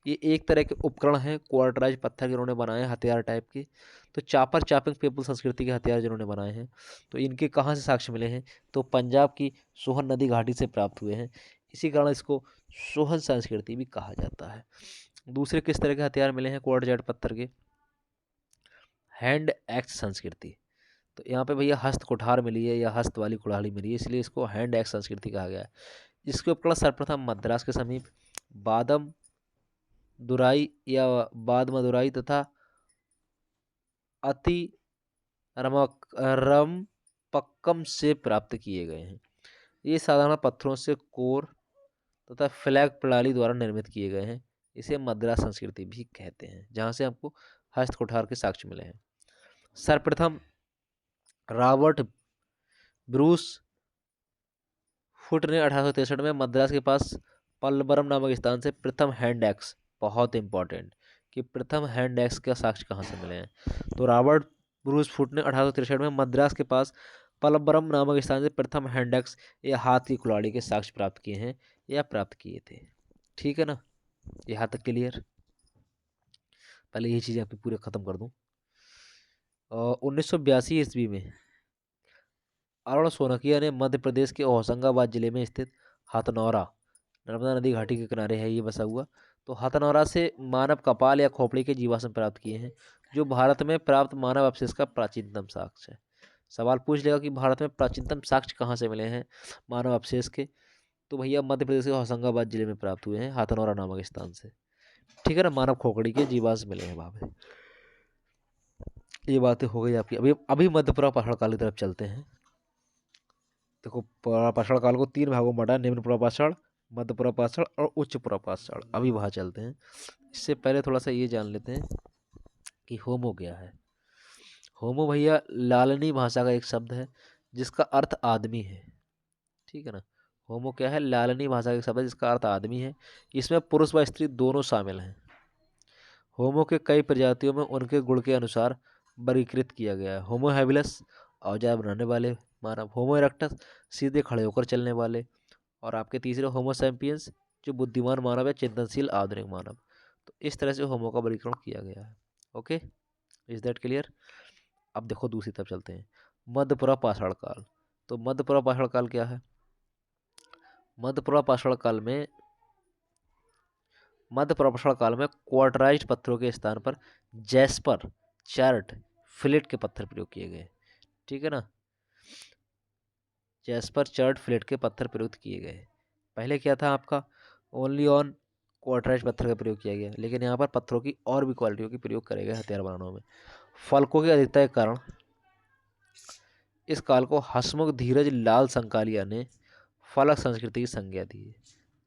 ये एक तरह के उपकरण हैं, क्वार्टराइज पत्थर के उन्होंने बनाए, हथियार टाइप के। तो चापर चापिंग पेपुल संस्कृति के हथियार जिन्होंने बनाए हैं, तो इनके कहाँ से साक्ष्य मिले हैं? तो पंजाब की सोहन नदी घाटी से प्राप्त हुए हैं। इसी कारण इसको सोहन संस्कृति भी कहा जाता है। दूसरे किस तरह के हथियार मिले हैं क्वार्टराइज पत्थर के? हैंड एक्स संस्कृति। तो यहाँ पे भैया हस्त कुठार मिली है या हस्त वाली कुल्हाड़ी मिली है, इसलिए इसको हैंड एक्स संस्कृति कहा गया है। इसके उपकरण सर्वप्रथम मद्रास के समीप बादम दुराई या बाद मदुराई तथा अति रमपक्कम से प्राप्त किए गए हैं। ये साधारण पत्थरों से कोर तथा फ्लैग प्रणाली द्वारा निर्मित किए गए हैं। इसे मद्रास संस्कृति भी कहते हैं, जहाँ से आपको हस्त कुठार के साक्ष्य मिले हैं। सर्वप्रथम रॉबर्ट ब्रूस फुट ने 1863 में मद्रास के पास पल्लवरम नामक स्थान से प्रथम हैंड एक्स, बहुत इंपॉर्टेंट कि प्रथम हैंड एक्स का साक्ष्य कहाँ से मिले हैं? तो रॉबर्ट ब्रूस फुट ने 1863 में मद्रास के पास पल्लवरम नामक स्थान से प्रथम हैंड एक्स या हाथ की कुल्हाड़ी के साक्ष्य प्राप्त किए हैं या प्राप्त किए थे। ठीक है ना, यहाँ तक क्लियर? पहले ये चीज़ आपकी पूरे ख़त्म कर दूँ। 1982 ईस्वी में अरुण सोनकिया ने मध्य प्रदेश के होशंगाबाद जिले में स्थित हथनौरा, नर्मदा नदी घाटी के किनारे है ये बसा हुआ, तो हथनौरा से मानव कपाल या खोपड़ी के जीवाश्म प्राप्त किए हैं, जो भारत में प्राप्त मानव अवशेष का प्राचीनतम साक्ष्य है। सवाल पूछ लेगा कि भारत में प्राचीनतम साक्ष्य कहाँ से मिले हैं मानव अवशेष के? तो भैया मध्य प्रदेश के होशंगाबाद जिले में प्राप्त हुए हैं, हथनौरा नामक स्थान से। ठीक है ना, मानव खोपड़ी के जीवाश्म मिले हैं वहाँ पे। ये बातें हो गई आपकी। अभी मध्यपुरा पहाड़ काल की तरफ चलते हैं। देखो, पुरापाषाण काल को 3 भागों में बांटा, निम्न पुरापाषाण, मध्य पुरापाषाण और उच्च पुरापाषाण। अभी वहाँ चलते हैं। इससे पहले थोड़ा सा ये जान लेते हैं कि होमो क्या है। होमो भैया लालनी भाषा का एक शब्द है जिसका अर्थ आदमी है। ठीक है ना। होमो क्या है? लालनी भाषा का एक शब्द है जिसका अर्थ आदमी है। इसमें पुरुष व स्त्री दोनों शामिल हैं। होमो के कई प्रजातियों में उनके गुण के अनुसार वर्गीकृत किया गया है। होमो हैबिलस औजार बनाने वाले मानव, होमो इरेक्टस सीधे खड़े होकर चलने वाले, और आपके तीसरे होमो सैपियंस जो बुद्धिमान मानव है, चिंतनशील आधुनिक मानव। तो इस तरह से होमो का वर्गीकरण किया गया है। Okay, is that clear? अब देखो दूसरी तरफ चलते हैं, मध्यपुरा पाषाण काल। तो मध्यपुरा पाषाण काल क्या है? मध्यपुरा पाषाण काल में क्वार्टराइज्ड पत्थरों के स्थान पर जैस्पर, चार्ट, फिलेट के पत्थर प्रयोग किए गए। ठीक है ना। जैस्पर, चार्ट, फिलेट के पत्थर प्रयोग किए गए। पहले क्या था आपका? ओनली ऑन क्वार्टराइज्ड पत्थर का प्रयोग किया गया, लेकिन यहाँ पर पत्थरों की और भी क्वालिटियों की प्रयोग करे गए हथियार बनाने में। फलकों की अधिकता के कारण इस काल को हसमुख धीरज लाल संकालिया ने फलक संस्कृति की संज्ञा दी है।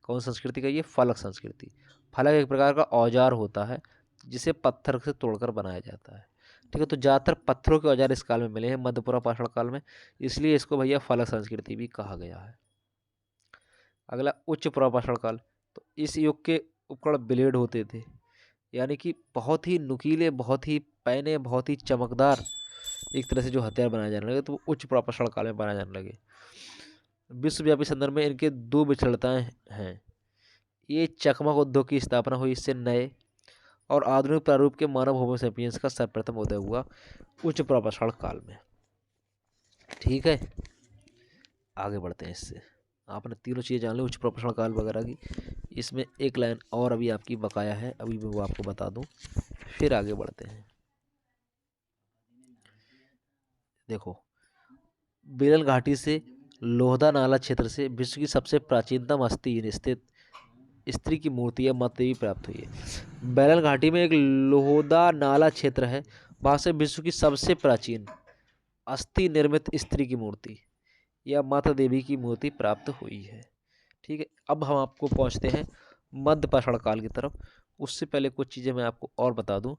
कौन संस्कृति का? ये फलक संस्कृति। फलक एक प्रकार का औजार होता है जिसे पत्थर से तोड़कर बनाया जाता है। ठीक है, तो ज़्यादातर पत्थरों के औजार इस काल में मिले हैं, मध्यपुरा पाषाण काल में, इसलिए इसको भैया फलक संस्कृति भी कहा गया है। अगला उच्च पुरा पाषाण काल। तो इस युग के उपकरण ब्लेड होते थे, यानी कि बहुत ही नुकीले, बहुत ही पैने, बहुत ही चमकदार एक तरह से जो हथियार बनाए जाने लगे, तो वो उच्च पुरा पाषाण काल में बनाए जाने लगे। विश्वव्यापी संदर्भ में इनके दो विचलताएं हैं। ये चकमक उद्योग की स्थापना हुई, इससे नए और आधुनिक प्रारूप के मानव होमो सेपियंस का सर्वप्रथम उदय हुआ उच्च पुरा पाषाण काल में। ठीक है, आगे बढ़ते हैं। इससे आपने तीनों चीज़ें जान ली, उच्च पुरा पाषाण काल वगैरह की। इसमें एक लाइन और अभी आपकी बकाया है, अभी मैं वो आपको बता दूं, फिर आगे बढ़ते हैं। देखो, बेलन घाटी से लोहदा नाला क्षेत्र से विश्व की सबसे प्राचीनतम अस्थि स्थित स्त्री की मूर्ति या माता देवी प्राप्त हुई है। बेलन घाटी में एक लोहदा नाला क्षेत्र है, वहां से विश्व की सबसे प्राचीन अस्थि निर्मित स्त्री की मूर्ति या माता देवी की मूर्ति प्राप्त हुई है। ठीक है, अब हम आपको पहुंचते हैं मध्य पाषाण काल की तरफ। उससे पहले कुछ चीज़ें मैं आपको और बता दूं,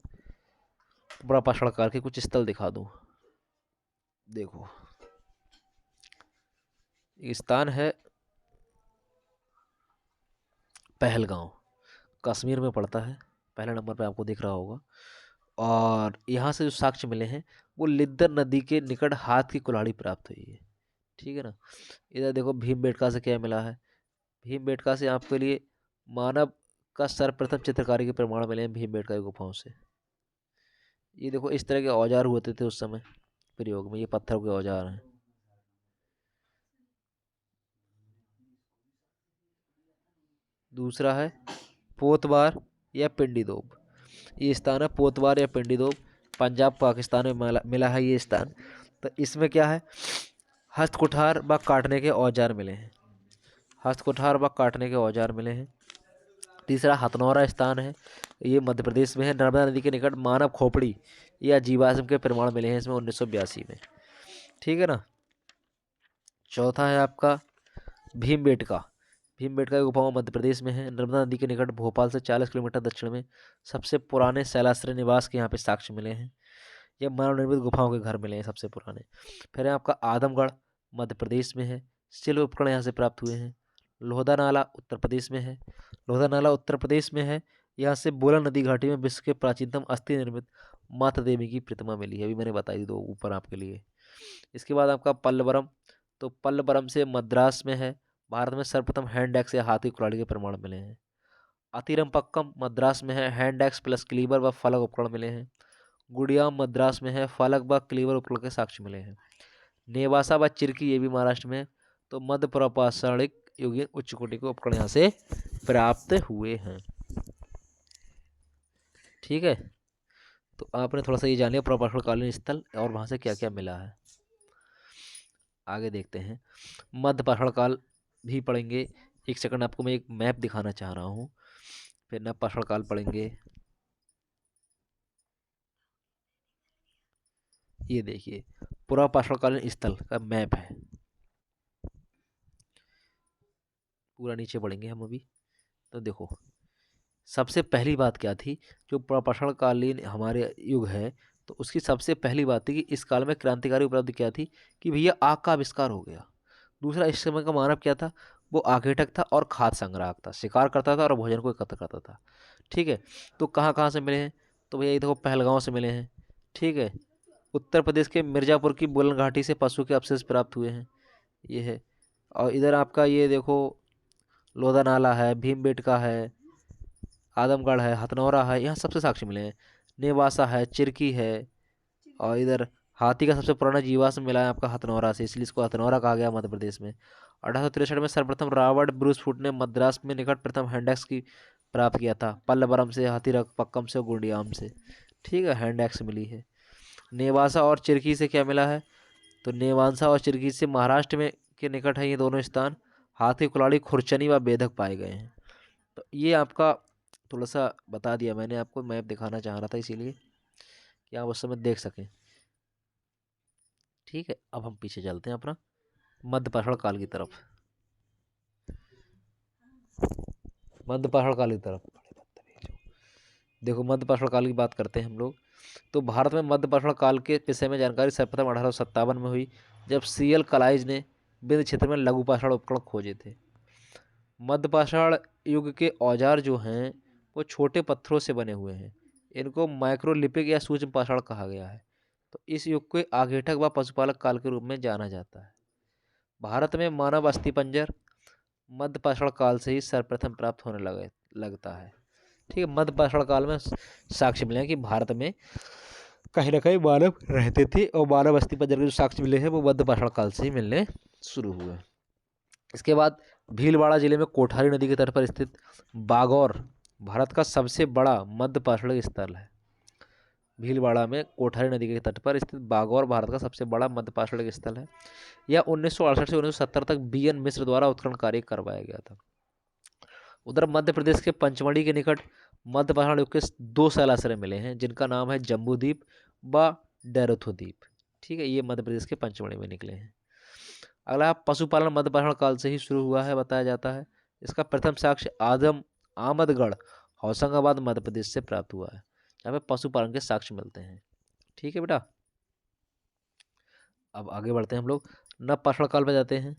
बड़ा पाषाण काल के कुछ स्थल दिखा दूं। देखो, स्थान है पहलगांव, कश्मीर में पड़ता है, पहले नंबर पे आपको दिख रहा होगा। और यहाँ से जो साक्ष्य मिले हैं वो लिद्दर नदी के निकट हाथ की कुल्हाड़ी प्राप्त हुई है। ठीक है ना। इधर देखो भीमबेटका से क्या मिला है? भीमबेटका से आपके लिए मानव का सर्वप्रथम चित्रकारी के प्रमाण मिले हैं भीमबेटका की गुफाओं से। ये देखो इस तरह के औजार होते थे उस समय प्रयोग में, ये पत्थरों के औजार हैं। दूसरा है पोतवार या पिंडीदोब। ये स्थान है पोतवार या पिंडीदोब, पंजाब पाकिस्तान में मिला है ये स्थान। तो इसमें क्या है? हस्तकुठार व काटने के औजार मिले हैं, हस्तकुठार व काटने के औजार मिले हैं। तीसरा हथनौरा स्थान है, ये मध्य प्रदेश में है, नर्मदा नदी के निकट मानव खोपड़ी या जीवाश्म के प्रमाण मिले हैं इसमें 1982 में। ठीक है ना। चौथा है आपका भीमबेटका। भीमबेटका की गुफाओं मध्य प्रदेश में है, नर्मदा नदी के निकट, भोपाल से 40 किलोमीटर दक्षिण में। सबसे पुराने शैलाश्रय निवास के यहाँ पे साक्ष्य मिले हैं। ये मानव निर्मित गुफाओं के घर मिले हैं सबसे पुराने। फिर है आपका आदमगढ़, मध्य प्रदेश में है, शिल्प उपकरण यहाँ से प्राप्त हुए हैं। लोहदा नाला उत्तर प्रदेश में है, लोहदा नाला उत्तर प्रदेश में है, यहाँ से बोला नदी घाटी में विश्व के प्राचीनतम अस्थि निर्मित माता देवी की प्रतिमा मिली है, अभी मैंने बताई दो ऊपर आपके लिए। इसके बाद आपका पल्लवरम, तो पल्लवरम से मद्रास में है, भारत में सर्वप्रथम हैंड एक्स या हाथी कुल्हाड़ी के प्रमाण मिले हैं। अतिरमपक्कम मद्रास में है, हैंड एक्स प्लस क्लीवर व फलक उपकरण मिले हैं। गुड़ियाम मद्रास में है, फलक व क्लीवर उपकरण के साक्ष्य मिले हैं। नेवासा व चिरकी ये भी महाराष्ट्र में है। तो मध्य प्रपाषाणिक युगीन उच्च कोटि के उपकरण यहाँ से प्राप्त हुए हैं। ठीक है, तो आपने थोड़ा सा ये जान लिया प्रपाषाणकालीन स्थल और वहाँ से क्या क्या मिला है। आगे देखते हैं, मध्य पाषाण काल भी पढ़ेंगे। एक सेकंड, आपको मैं एक मैप दिखाना चाह रहा हूँ, फिर नव पाषाण काल पढ़ेंगे। ये देखिए पूरा पाषाणकालीन स्थल का मैप है, पूरा नीचे पढ़ेंगे हम अभी। तो देखो सबसे पहली बात क्या थी, जो पाषाणकालीन हमारे युग है तो उसकी सबसे पहली बात थी कि इस काल में क्रांतिकारी उपलब्धि क्या थी कि भैया आग का आविष्कार हो गया। दूसरा, इस समय का मानव क्या था, वो आगेटक था और खाद्य संग्राहक था, शिकार करता था और भोजन को एकत्र करता था। ठीक है, तो कहाँ कहाँ से मिले हैं, तो भैया ये देखो पहलगांव से मिले हैं। ठीक है, उत्तर प्रदेश के मिर्ज़ापुर की बोलन घाटी से पशु के अवशेष प्राप्त हुए हैं, ये है। और इधर आपका ये देखो लोधा नाला है, भीमबेटका है, आदमगढ़ है, हथनौरा है, यहाँ सबसे साक्ष्य मिले हैं। नेवासा है, चिरकी है, और इधर हाथी का सबसे पुराना जीवाश्म मिला है आपका हथनौरा से, इसलिए इसको हथनौरा कहा गया मध्य प्रदेश में। 1863 में सर्वप्रथम रॉबर्ट ब्रूस फुट ने मद्रास में निकट प्रथम हैंडेक्स की प्राप्त किया था, पल्लवरम से, हाथीरक पक्कम से और गुंडियाम से। ठीक है, हैंडेक्स मिली है। नेवासा और चिरकी से क्या मिला है, तो नेवासा और चिरकी से महाराष्ट्र में के निकट है ये दोनों स्थान। हाथी, कुल्हाड़ी, खुरचनी व बेधक पाए गए हैं। तो ये आपका थोड़ा सा बता दिया मैंने आपको, मैप दिखाना चाह रहा था इसीलिए कि आप उस समय देख सकें। ठीक है, अब हम पीछे चलते हैं अपना मध्यपाषाण काल की तरफ। मध्यपाषाण काल की तरफ देखो, मध्यपाषाण काल की बात करते हैं हम लोग। तो भारत में मध्यपाषाण काल के विषय में जानकारी सर्वप्रथम 1857 में हुई, जब सीएल कलाइज ने विंध्य क्षेत्र में लघु पाषाण उपकरण खोजे थे। मध्यपाषाण युग के औजार जो हैं वो छोटे पत्थरों से बने हुए हैं, इनको माइक्रोलिपिक या सूक्ष्म पाषाण कहा गया है। तो इस युग को आगेठक व पशुपालक काल के रूप में जाना जाता है। भारत में मानव अस्थिपंजर मध्यपाषाण काल से ही सर्वप्रथम प्राप्त होने लगता है। ठीक है, मध्यपाषाण काल में साक्ष्य मिले हैं कि भारत में कहीं ना कहीं मानव रहते थे, और मानव अस्थिपंजर के जो साक्ष्य मिले हैं वो मध्यपाषाण काल से ही मिलने शुरू हुए। इसके बाद भीलवाड़ा जिले में कोठारी नदी के तट पर स्थित बागौर भारत का सबसे बड़ा मध्यपाषाणिक स्थल है। भीलवाड़ा में कोठारी नदी के तट पर स्थित बागौर भारत का सबसे बड़ा मध्यपाषाणिक स्थल है। यह 1968 से 1970 तक बीएन मिश्र द्वारा उत्खनन कार्य करवाया गया था। उधर मध्य प्रदेश के पंचमढ़ी के निकट मध्यपाषाण युग के दो शैलाश्रय मिले हैं, जिनका नाम है जम्बूद्वीप व डैरोथोद्वीप। ठीक है, ये मध्य प्रदेश के पंचमढ़ी में निकले हैं। अगला, पशुपालन मध्यपाषाण काल से ही शुरू हुआ है बताया जाता है। इसका प्रथम साक्ष्य आमदगढ़ होशंगाबाद मध्य प्रदेश से प्राप्त हुआ है, जहाँ पे पशुपालन के साक्ष्य मिलते हैं। ठीक है बेटा, अब आगे बढ़ते हैं हम लोग, नवपाषाण काल में जाते हैं।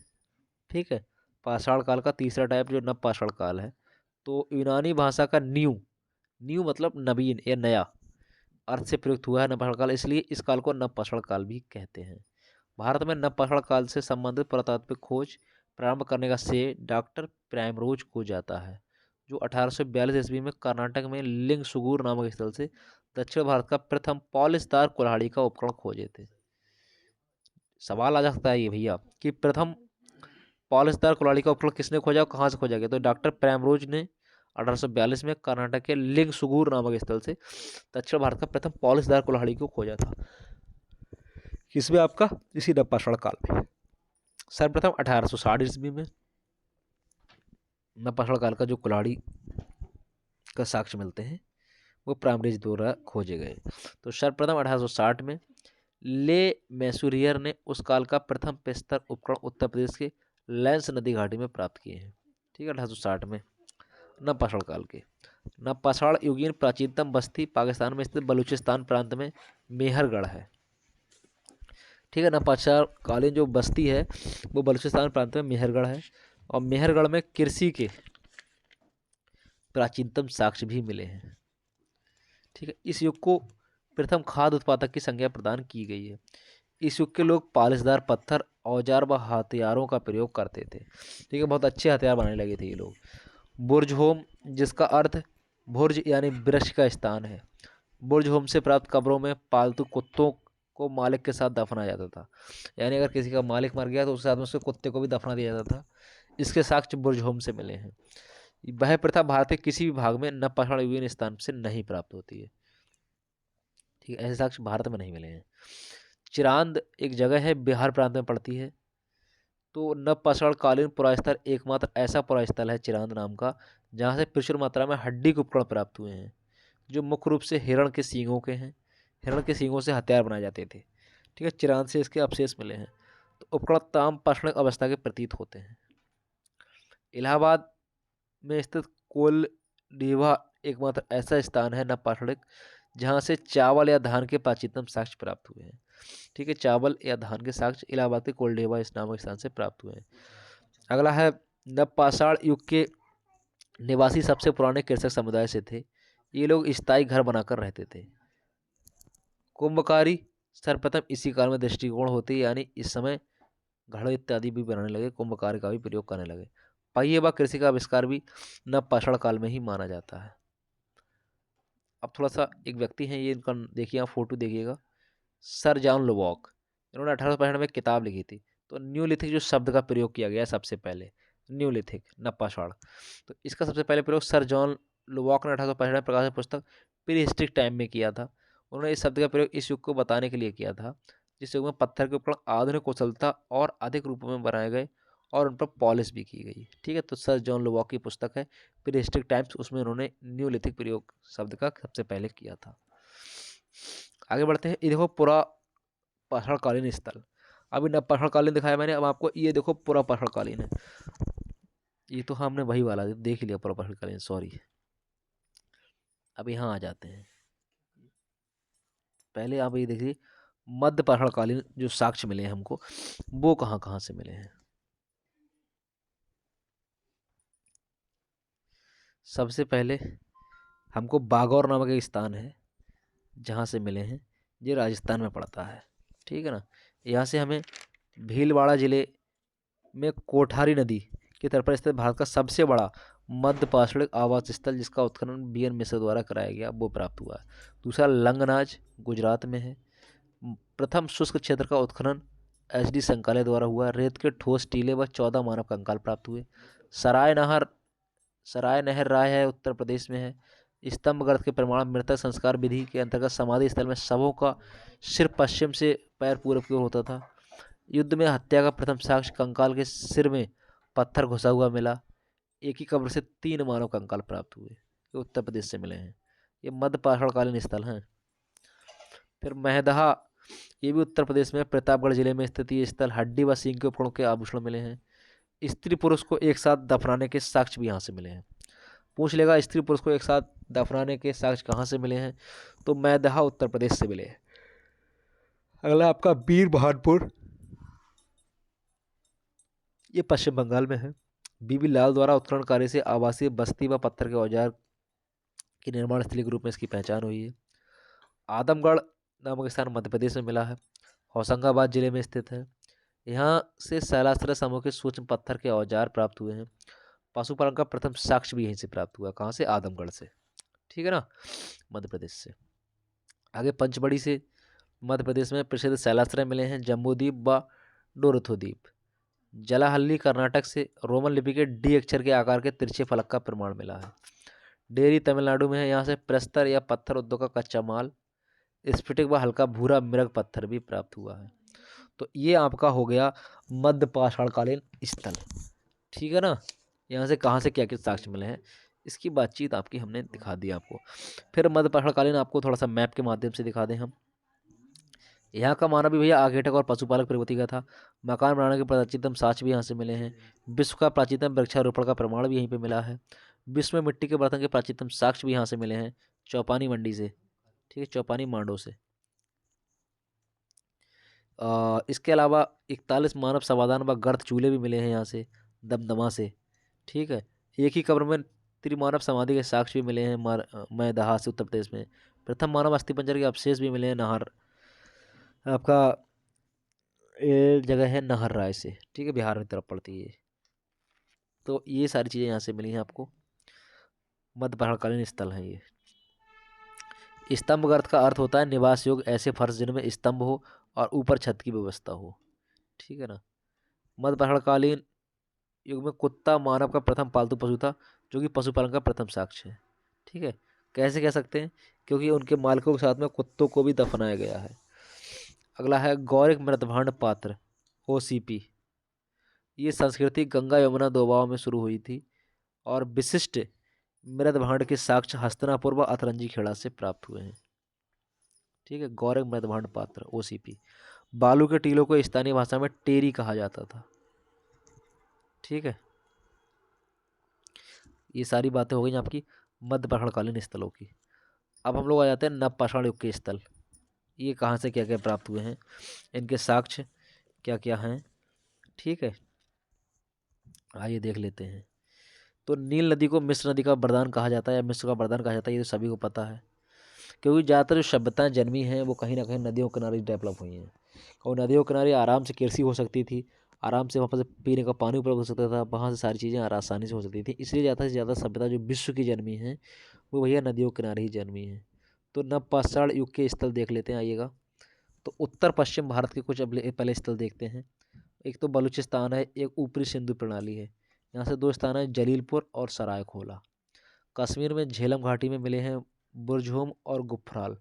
ठीक है, पाषाण काल का तीसरा टाइप जो नवपाषाण काल है, तो यूनानी भाषा का न्यू न्यू मतलब नवीन या नया अर्थ से प्रयुक्त हुआ है नवपाषाण काल, इसलिए इस काल को नवपाषाण काल भी कहते हैं। भारत में नवपाषाण काल से संबंधित पुरातात्विक खोज प्रारंभ करने का श्रेय डॉक्टर प्राइमरोज को जाता है, जो 1842 ईस्वी में कर्नाटक में लिंगसुगूर नामक स्थल से दक्षिण भारत का प्रथम पॉलिशदार कुल्हाड़ी का उपकरण खोजे थे। सवाल आ सकता है ये भैया कि प्रथम पॉलिशदार कुल्हाड़ी का उपकरण किसने खोजा और कहाँ से खोजा गया, तो डॉक्टर प्राइमरोज ने 1842 में कर्नाटक के लिंगसुगूर नामक स्थल से दक्षिण भारत का प्रथम पॉलिशदार कुल्हाड़ी को खोजा था। किसमें आपका, इसी नवपाषाण काल में। सर्वप्रथम 1860 ईस्वी में नवपाषाण काल का जो कुल्हाड़ी का साक्ष्य मिलते हैं वो प्राइमरीज द्वारा खोजे गए। तो सर्वप्रथम 1860 में ले मैसूरियर ने उस काल का प्रथम पेस्तर उपकरण उत्तर प्रदेश के लैंस नदी घाटी में प्राप्त किए हैं। ठीक है, 1860 में नवपाषाण काल के। नवपाषाण युगीन प्राचीनतम बस्ती पाकिस्तान में स्थित बलूचिस्तान प्रांत में मेहरगढ़ है। ठीक है, नवपाषाण कालीन जो बस्ती है वो बलूचिस्तान प्रांत में मेहरगढ़ है, और मेहरगढ़ में कृषि के प्राचीनतम साक्ष्य भी मिले हैं। ठीक है, इस युग को प्रथम खाद्य उत्पादक की संज्ञा प्रदान की गई है। इस युग के लोग पालिशदार पत्थर, औजार व हथियारों का प्रयोग करते थे। ठीक है, बहुत अच्छे हथियार बनाने लगे थे ये लोग। बुर्ज होम, जिसका अर्थ बुर्ज यानी वृक्ष का स्थान है। बुर्ज होम से प्राप्त कब्रों में पालतू कुत्तों को मालिक के साथ दफनाया जाता था, यानी अगर किसी का मालिक मर गया तो उसके साथ में उसके कुत्ते को भी दफना दिया जाता था। इसके साक्ष्य बुर्ज होम से मिले हैं। वह प्रथा भारत के किसी भी भाग में नवपाषाण युगीन स्थान से नहीं प्राप्त होती है। ठीक है, ऐसे साक्ष्य भारत में नहीं मिले हैं। चिरांद एक जगह है, बिहार प्रांत में पड़ती है। तो नवपाषाण कालीन पुरास्थल एकमात्र ऐसा पुरास्थल है चिरांद नाम का, जहाँ से प्रचुर मात्रा में हड्डी के उपकरण प्राप्त हुए हैं, जो मुख्य रूप से हिरण के सींगों के हैं। हिरण के सींगों से हथियार बनाए जाते थे। ठीक है, चिरांद से इसके अवशेष मिले हैं। तो उपकरण ताम पाषाणिक अवस्था के प्रतीत होते हैं। इलाहाबाद में स्थित कोल डीवा एकमात्र ऐसा स्थान है नवपाषाणिक जहाँ से चावल या धान के प्राचीनतम साक्ष्य प्राप्त हुए हैं। ठीक है, चावल या धान के साक्ष्य इलाहाबाद के कोल्डेवा इस नामक स्थान से प्राप्त हुए हैं। अगला है नवपाषाण युग के निवासी सबसे पुराने कृषक समुदाय से थे। ये लोग स्थायी घर बनाकर रहते थे। कुंभकारी सर्वप्रथम इसी काल में दृष्टिकोण होते, यानी इस समय घड़े इत्यादि भी बनाने लगे, कुंभकार का भी प्रयोग करने लगे। पहिए व कृषि का आविष्कार भी नवपाषाण काल में ही माना जाता है। अब थोड़ा सा एक व्यक्ति हैं, ये इनका देखिए, आप फोटो देखिएगा, सर जॉन लोवॉक। इन्होंने 1865 में किताब लिखी थी। तो न्यूलिथिक जो शब्द का प्रयोग किया गया है सबसे पहले, न्यूलिथिक नवपाषाण, तो इसका सबसे पहले प्रयोग सर जॉन लोवॉक ने 1865 में प्रकाशित पुस्तक प्री हिस्ट्रिक टाइम में किया था। उन्होंने इस शब्द का प्रयोग इस युग को बताने के लिए किया था जिस युग में पत्थर के उपकरण आधुनिक कुशलता और अधिक रूपों में बनाए गए और उन पर पॉलिश भी की गई। ठीक है, तो सर जॉन लोवॉक की पुस्तक है प्री हिस्ट्रिक टाइम्स, उसमें उन्होंने न्यूलिथिक प्रयोग शब्द का सबसे पहले किया था। आगे बढ़ते हैं। ये देखो पूरा पाषाणकालीन स्थल, अभी नवपाषाणकालीन दिखाया मैंने, अब आपको ये देखो पूरा पाषाणकालीन है। ये तो हमने वही वाला देख लिया पूरा पाषाणकालीन, सॉरी। अब यहाँ आ जाते हैं। पहले आप ये देखिए मध्य पाषाणकालीन जो साक्ष्य मिले हैं हमको, वो कहाँ कहाँ से मिले हैं। सबसे पहले हमको बागौर नामक एक स्थान है जहाँ से मिले हैं, ये राजस्थान में पड़ता है। ठीक है ना, यहाँ से हमें भीलवाड़ा जिले में कोठारी नदी के तट पर स्थित भारत का सबसे बड़ा मध्य पाषाणिक आवास स्थल, जिसका उत्खनन बीएन मिश्र द्वारा कराया गया, वो प्राप्त हुआ है। दूसरा लंगनाज गुजरात में है। प्रथम शुष्क क्षेत्र का उत्खनन एच.डी. संकाले द्वारा हुआ। रेत के ठोस टीले व 14 मानव कंकाल प्राप्त हुए। सराय नहर राय है, उत्तर प्रदेश में है। स्तंभ गर्थ के प्रमाण मृतक संस्कार विधि के अंतर्गत समाधि स्थल में शवों का सिर पश्चिम से पैर पूर्व की ओर होता था। युद्ध में हत्या का प्रथम साक्ष्य कंकाल के सिर में पत्थर घुसा हुआ मिला। एक ही कब्र से 3 मानव कंकाल प्राप्त हुए, ये उत्तर प्रदेश से मिले हैं। ये मध्य पाषाणकालीन स्थल हैं। फिर महदहा, ये भी उत्तर प्रदेश में प्रतापगढ़ जिले में स्थित ये स्थल, हड्डी व सींग के उपकरणों के आभूषण मिले हैं। स्त्री पुरुष को एक साथ दफनाने के साक्ष्य भी यहाँ से मिले हैं। पूछ लेगा स्त्री पुरुष को एक साथ दफनाने के साक्ष्य कहाँ से मिले हैं, तो मैदहा उत्तर प्रदेश से मिले हैं। अगला आपका वीर बहादुर, ये पश्चिम बंगाल में है। बीबी लाल द्वारा उत्खनन कार्य से आवासीय बस्ती व पत्थर के औजार की निर्माण स्थली के रूप में इसकी पहचान हुई है। आदमगढ़ नामक स्थान मध्य प्रदेश में मिला है, होशंगाबाद जिले में स्थित है। यहाँ से शैलाश्रय समूह के सूक्ष्म पत्थर के औजार प्राप्त हुए हैं। पशुपालन का प्रथम साक्ष्य भी यहीं से प्राप्त हुआ, कहाँ से, आदमगढ़ से। ठीक है ना, मध्य प्रदेश से। आगे पंचमढ़ी से मध्य प्रदेश में प्रसिद्ध शैलाश्रय मिले हैं, जम्बूद्वीप व डोरथोद्वीप। जलाहल्ली कर्नाटक से रोमन लिपि के डी अक्षर के आकार के तिरछे फलक का प्रमाण मिला है। डेरी तमिलनाडु में है, यहाँ से प्रस्तर या पत्थर उद्योग का कच्चा माल, स्फटिक व हल्का भूरा मृग पत्थर भी प्राप्त हुआ है। तो ये आपका हो गया मध्य पाषाणकालीन स्थल। ठीक है ना, यहाँ से कहाँ से क्या क्या साक्ष्य मिले हैं, इसकी बातचीत आपकी हमने दिखा दी आपको। फिर मध्य पाषाणकालीन आपको थोड़ा सा मैप के माध्यम से दिखा दें हम। यहाँ का मानव भी भैया आगेटक और पशुपालक प्रवृत्ति का था। मकान बनाने के प्राचीनतम साक्ष्य भी यहाँ से मिले हैं। विश्व का प्राचीनतम वृक्षारोपण का प्रमाण भी यहीं पे मिला है। विश्व में मिट्टी के बर्तन के प्राचीनतम साक्ष्य भी यहाँ से मिले हैं, चौपानी मंडी से। ठीक है, चौपानी मांडो से। इसके अलावा 41 मानव समाधान व गर्त चूल्हे भी मिले हैं यहाँ से, दमदमा से। ठीक है, एक ही कब्र में त्रिमानव समाधि के साक्ष्य भी मिले हैं मैदहा से, उत्तर प्रदेश में। प्रथम मानव अस्थिपंजर के अवशेष भी मिले हैं नाहर, आपका ये जगह है नाहर राय से। ठीक है, बिहार की तरफ पड़ती है। तो ये सारी चीज़ें यहाँ से मिली हैं आपको, मध्य पहाड़कालीन स्थल हैं ये। स्तंभ गर्त का अर्थ होता है निवास योग्य ऐसे फर्श जिनमें स्तंभ हो और ऊपर छत की व्यवस्था हो। ठीक है ना, मध्य पहाड़कालीन युग में कुत्ता मानव का प्रथम पालतू पशु था, जो कि पशुपालन का प्रथम साक्ष्य है। ठीक है, कैसे कह सकते हैं, क्योंकि उनके मालिकों के साथ में कुत्तों को भी दफनाया गया है। अगला है गौरिक मृतभांड पात्र, OCP। ये संस्कृति गंगा यमुना दोबाव में शुरू हुई थी और विशिष्ट मृतभांड के साक्ष्य हस्तिनापुर व अतरंजी खेड़ा से प्राप्त हुए हैं। ठीक है, गौरिक मृतभांड पात्र, OCP। बालू के टीलों को स्थानीय भाषा में टेरी कहा जाता था। ठीक है, ये सारी बातें हो गई आपकी मध्य पहाड़कालीन स्थलों की। अब हम लोग आ जाते हैं नवपाषाण युग के स्थल। ये कहाँ से क्या क्या प्राप्त हुए हैं, इनके साक्ष्य क्या क्या हैं, ठीक है, आइए देख लेते हैं। तो नील नदी को मिस्र नदी का वरदान कहा जाता है, या मिस्र का वरदान कहा जाता है, ये तो सभी को पता है, क्योंकि ज़्यादातर जो सभ्यताएं जन्मी हैं वो कहीं ना कहीं नदियों के किनारे डेवलप हुई हैं। और नदियों के किनारे आराम से कृषि हो सकती थी, आराम से वहाँ पर से पीने का पानी उपलब्ध हो सकता था, वहाँ से सारी चीज़ें आसानी से हो सकती थी। इसलिए ज़्यादा से ज़्यादा सभ्यता जो विश्व की जन्मी है वो भैया नदियों के किनारे ही जन्मी है। तो नवपाषाण युग के स्थल देख लेते हैं, आइएगा। तो उत्तर पश्चिम भारत के कुछ पहले स्थल देखते हैं। एक तो बलूचिस्तान है, एक ऊपरी सिंधु प्रणाली है। यहाँ से दो स्थान है, जलीलपुर और सरायखोला। कश्मीर में झेलम घाटी में मिले हैं बुरजहोम और गुफराल।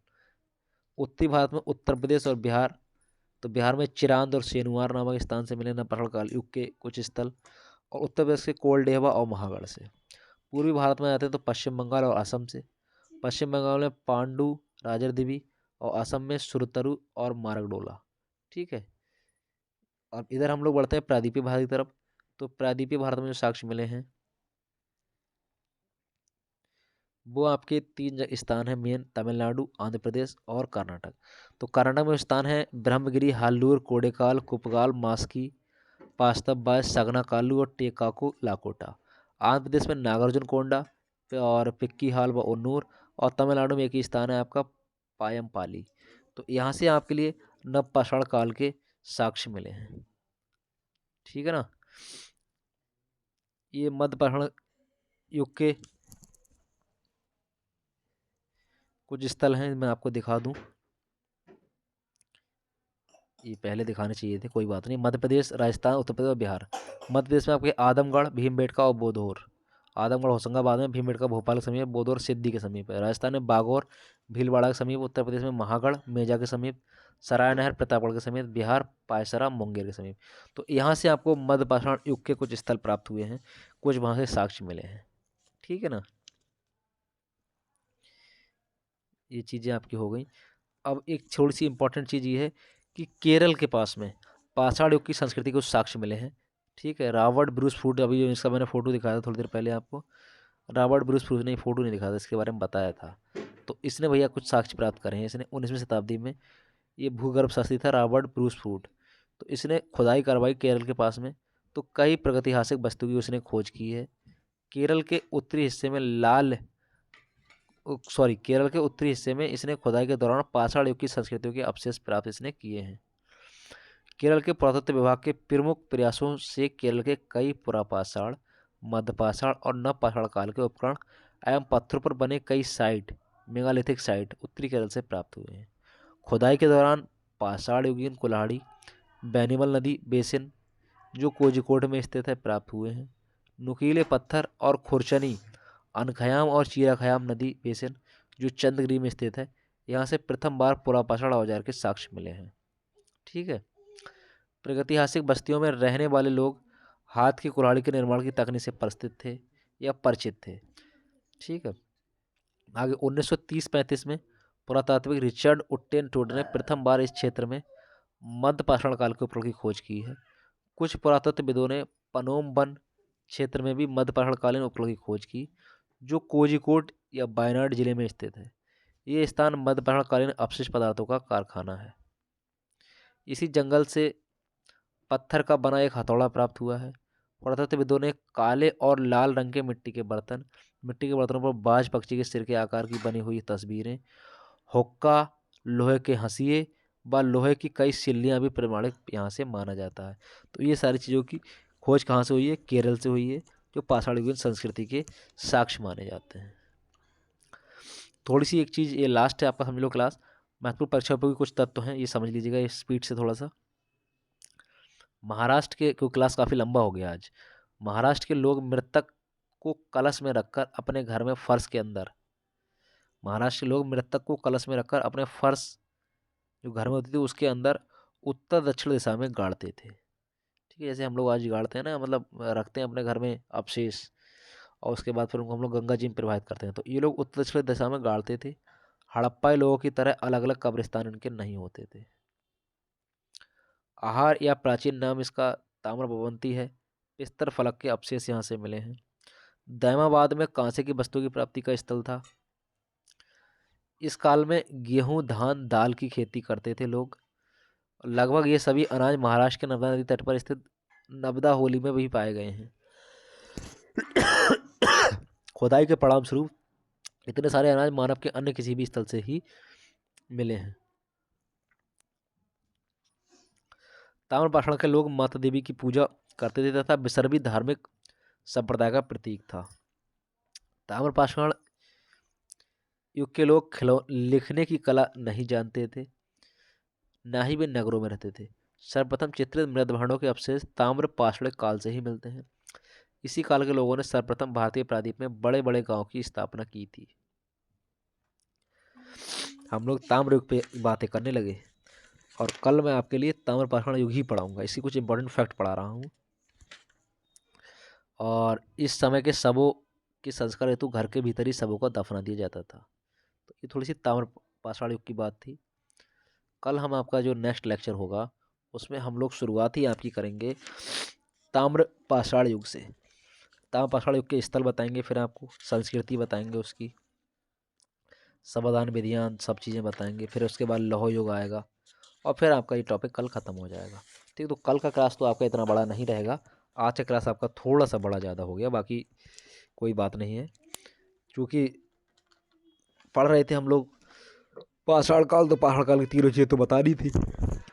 उत्तरी भारत में उत्तर प्रदेश और बिहार, तो बिहार में चिरांद और सेनुआर नामक स्थान से मिले नवपाषाण काल युग के कुछ स्थल, और उत्तर प्रदेश के कोलडेहवा और महागढ़ से। पूर्वी भारत में आते हैं तो पश्चिम बंगाल और असम से। पश्चिम बंगाल में पांडु, राजरदेवी, और असम में सुरतरु और मारगडोला, ठीक है। अब इधर हम लोग बढ़ते हैं प्रायद्वीपीय भारत की तरफ। तो प्रायद्वीपीय भारत में जो साक्ष्य मिले हैं वो आपके तीन स्थान है मेन, तमिलनाडु, आंध्र प्रदेश और कर्नाटक। तो कर्नाटक में स्थान है ब्रह्मगिरी, हाल्लूर, कोडेकाल, कुपगाल, मास्की, पास्तब, सगनाकालू और टेकाकू लाकोटा। आंध्र प्रदेश में नागार्जुन कोंडा और पिक्कीहाल व उन्नूर। और तमिलनाडु में एक ही स्थान है आपका पायमपाली। तो यहाँ से आपके लिए नवपाषाण काल के साक्ष्य मिले हैं, ठीक है ना। ये मध्यपाषाण युग के कुछ स्थल हैं, मैं आपको दिखा दूं। ये पहले दिखाने चाहिए थे, कोई बात नहीं। मध्य प्रदेश, राजस्थान, उत्तर प्रदेश और बिहार। मध्य प्रदेश में आपके आदमगढ़, भीमबेटका और बोधोर। आदमगढ़ होशंगाबाद में, भीमबेटका भोपाल के समीप, बोधोर सिद्दी के समीप है। राजस्थान में बागौर, भीलवाड़ा के समीप। उत्तर प्रदेश में महागढ़, मेजा के समीप। सरायनहर, प्रतापगढ़ के समीप। बिहार पायसरा, मुंगेर के समीप। तो यहाँ से आपको मध्यपाषाण युग के कुछ स्थल प्राप्त हुए हैं, कुछ वहाँ से साक्ष्य मिले हैं, ठीक है ना। ये चीज़ें आपकी हो गई। अब एक थोड़ी सी इंपॉर्टेंट चीज़ ये है कि केरल के पास में पाषाण युग की संस्कृति के कुछ साक्ष्य मिले हैं, ठीक है। रॉबर्ट ब्रूस फूड, अभी जो इसका मैंने फोटो दिखाया था थोड़ी देर पहले आपको, रॉबर्ट ब्रूस फूड ने फोटो नहीं दिखाया था, इसके बारे में बताया था। तो इसने भैया कुछ साक्ष्य प्राप्त करे हैं। इसने 19वीं शताब्दी में, ये भूगर्भ शास्त्री था रॉबर्ट ब्रूस फूड। तो इसने खुदाई करवाई केरल के पास में, तो कई प्रागैतिहासिक वस्तु की उसने खोज की है। केरल के उत्तरी हिस्से में केरल के उत्तरी हिस्से में इसने खुदाई के दौरान पाषाण युग की संस्कृतियों के अवशेष प्राप्त इसने किए हैं। केरल के पुरातत्व विभाग के प्रमुख प्रयासों से केरल के कई पुरापाषाण, मध्यपाषाण और नवपाषाण काल के उपकरण एवं पत्थरों पर बने कई साइट, मेगालिथिक साइट उत्तरी केरल से प्राप्त हुए हैं। खुदाई के दौरान पाषाण युगीन कुल्हाड़ी, बैनिमल नदी बेसिन जो कोझिकोड में स्थित है प्राप्त हुए हैं। नुकीले पत्थर और खुरचनी अनखयाम और चीराखयाम नदी बेसिन जो चंद्रगिरी में स्थित है, यहाँ से प्रथम बार पुरापाषाण औजार के साक्ष्य मिले हैं, ठीक है। प्रागैतिहासिक बस्तियों में रहने वाले लोग हाथ की कुल्हाड़ी के निर्माण की तकनीक से परिचित थे या परिचित थे, ठीक है। आगे 1930-35 में पुरातात्विक रिचर्ड उट्टेन-टोड ने प्रथम बार इस क्षेत्र में मध्यपाषाण काल के उपकरण की खोज की है। कुछ पुरातत्वविदों ने पनोम वन क्षेत्र में भी मध्यपाषाणकालीन उपकरण की खोज की, जो कोझिकोड या वायनाड जिले में स्थित है। ये स्थान मध्यपाषाणकालीन अपशिष्ट पदार्थों का कारखाना है। इसी जंगल से पत्थर का बना एक हथौड़ा प्राप्त हुआ है। पुरातत्वविदों ने काले और लाल रंग के मिट्टी के बर्तनों पर बाज पक्षी के सिर के आकार की बनी हुई तस्वीरें, हुक्का, लोहे के हंसिए व लोहे की कई सिल्लियाँ भी प्रमाणित यहाँ से माना जाता है। तो ये सारी चीज़ों की खोज कहाँ से हुई है? केरल से हुई है, जो पाषाण युगीन संस्कृति के साक्ष्य माने जाते हैं। थोड़ी सी एक चीज़ ये लास्ट है आपका, समझ लो क्लास। महत्वपूर्ण परीक्षा पर भी कुछ तत्व हैं, ये समझ लीजिएगा इस स्पीड से थोड़ा सा। महाराष्ट्र के, क्योंकि क्लास काफ़ी लंबा हो गया आज, महाराष्ट्र के लोग मृतक को कलश में रखकर अपने घर में फर्श के अंदर, महाराष्ट्र के लोग मृतक को कलश में रखकर अपने फर्श जो घर में होती थी उसके अंदर उत्तर दक्षिण दिशा में गाड़ते थे, ठीक है। जैसे हम लोग आज गाड़ते हैं ना, मतलब रखते हैं अपने घर में अवशेष, और उसके बाद फिर उनको हम लोग गंगा जी में प्रवाहित करते हैं। तो ये लोग उत्तर दक्षिण दिशा में गाड़ते थे। हड़प्पाई लोगों की तरह अलग अलग कब्रिस्तान इनके नहीं होते थे। आहार या प्राचीन नाम इसका ताम्र भवंती है। बिस्तर फलक के अवशेष यहाँ से मिले हैं। दैमाबाद में कांसे की वस्तु की प्राप्ति का स्थल था। इस काल में गेहूँ, धान, दाल की खेती करते थे लोग। लगभग ये सभी अनाज महाराष्ट्र के नर्मदा नदी तट पर स्थित नर्मदा होली में भी पाए गए हैं। खुदाई के परिणाम स्वरूप इतने सारे अनाज मानव के अन्य किसी भी स्थल से ही मिले हैं। ताम्रपाषाण के लोग माता देवी की पूजा करते थे तथा विसर्बी धार्मिक संप्रदाय का प्रतीक था। ताम्रपाषाण युग के लोग लिखने की कला नहीं जानते थे, ना ही वे नगरों में रहते थे। सर्वप्रथम चित्रित मृदभांडों के अवशेष ताम्रपाषाण काल से ही मिलते हैं। इसी काल के लोगों ने सर्वप्रथम भारतीय प्रायद्वीप में बड़े बड़े गांव की स्थापना की थी। हम लोग ताम्र युग पे बातें करने लगे और कल मैं आपके लिए ताम्रपाषाण युग ही पढ़ाऊंगा। इसी कुछ इंपॉर्टेंट फैक्ट पढ़ा रहा हूँ। और इस समय के शवों के संस्कार हेतु घर के भीतर ही शवों को दफना दिया जाता था। तो ये थोड़ी सी ताम्रपाषाण युग की बात थी। कल हम आपका जो नेक्स्ट लेक्चर होगा उसमें हम लोग शुरुआत ही आपकी करेंगे ताम्रपाषाण युग से। ताम्रपाषाण युग के स्थल बताएंगे, फिर आपको संस्कृति बताएंगे, उसकी समाधान विधियाँ सब चीज़ें बताएंगे। फिर उसके बाद लौह युग आएगा और फिर आपका ये टॉपिक कल ख़त्म हो जाएगा। ठीक, तो कल का क्लास तो आपका इतना बड़ा नहीं रहेगा। आज का क्लास आपका थोड़ा सा बड़ा ज़्यादा हो गया, बाकी कोई बात नहीं है, क्योंकि पढ़ रहे थे हम लोग पाषाण काल, तो पाषाण काल की तीनों चीज़ें तो बता दी थी,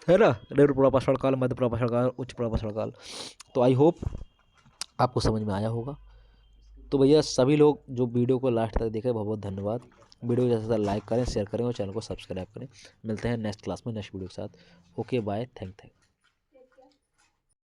है ना। निम्न पाषाण काल, मध्य पाषाण काल, उच्च पाषाण काल। तो आई होप आपको समझ में आया होगा। तो भैया सभी लोग जो वीडियो को लास्ट तक देखे बहुत बहुत धन्यवाद। वीडियो को जैसा लाइक करें, शेयर करें और चैनल को सब्सक्राइब करें। मिलते हैं नेक्स्ट क्लास में नेक्स्ट वीडियो के साथ। Okay bye, thank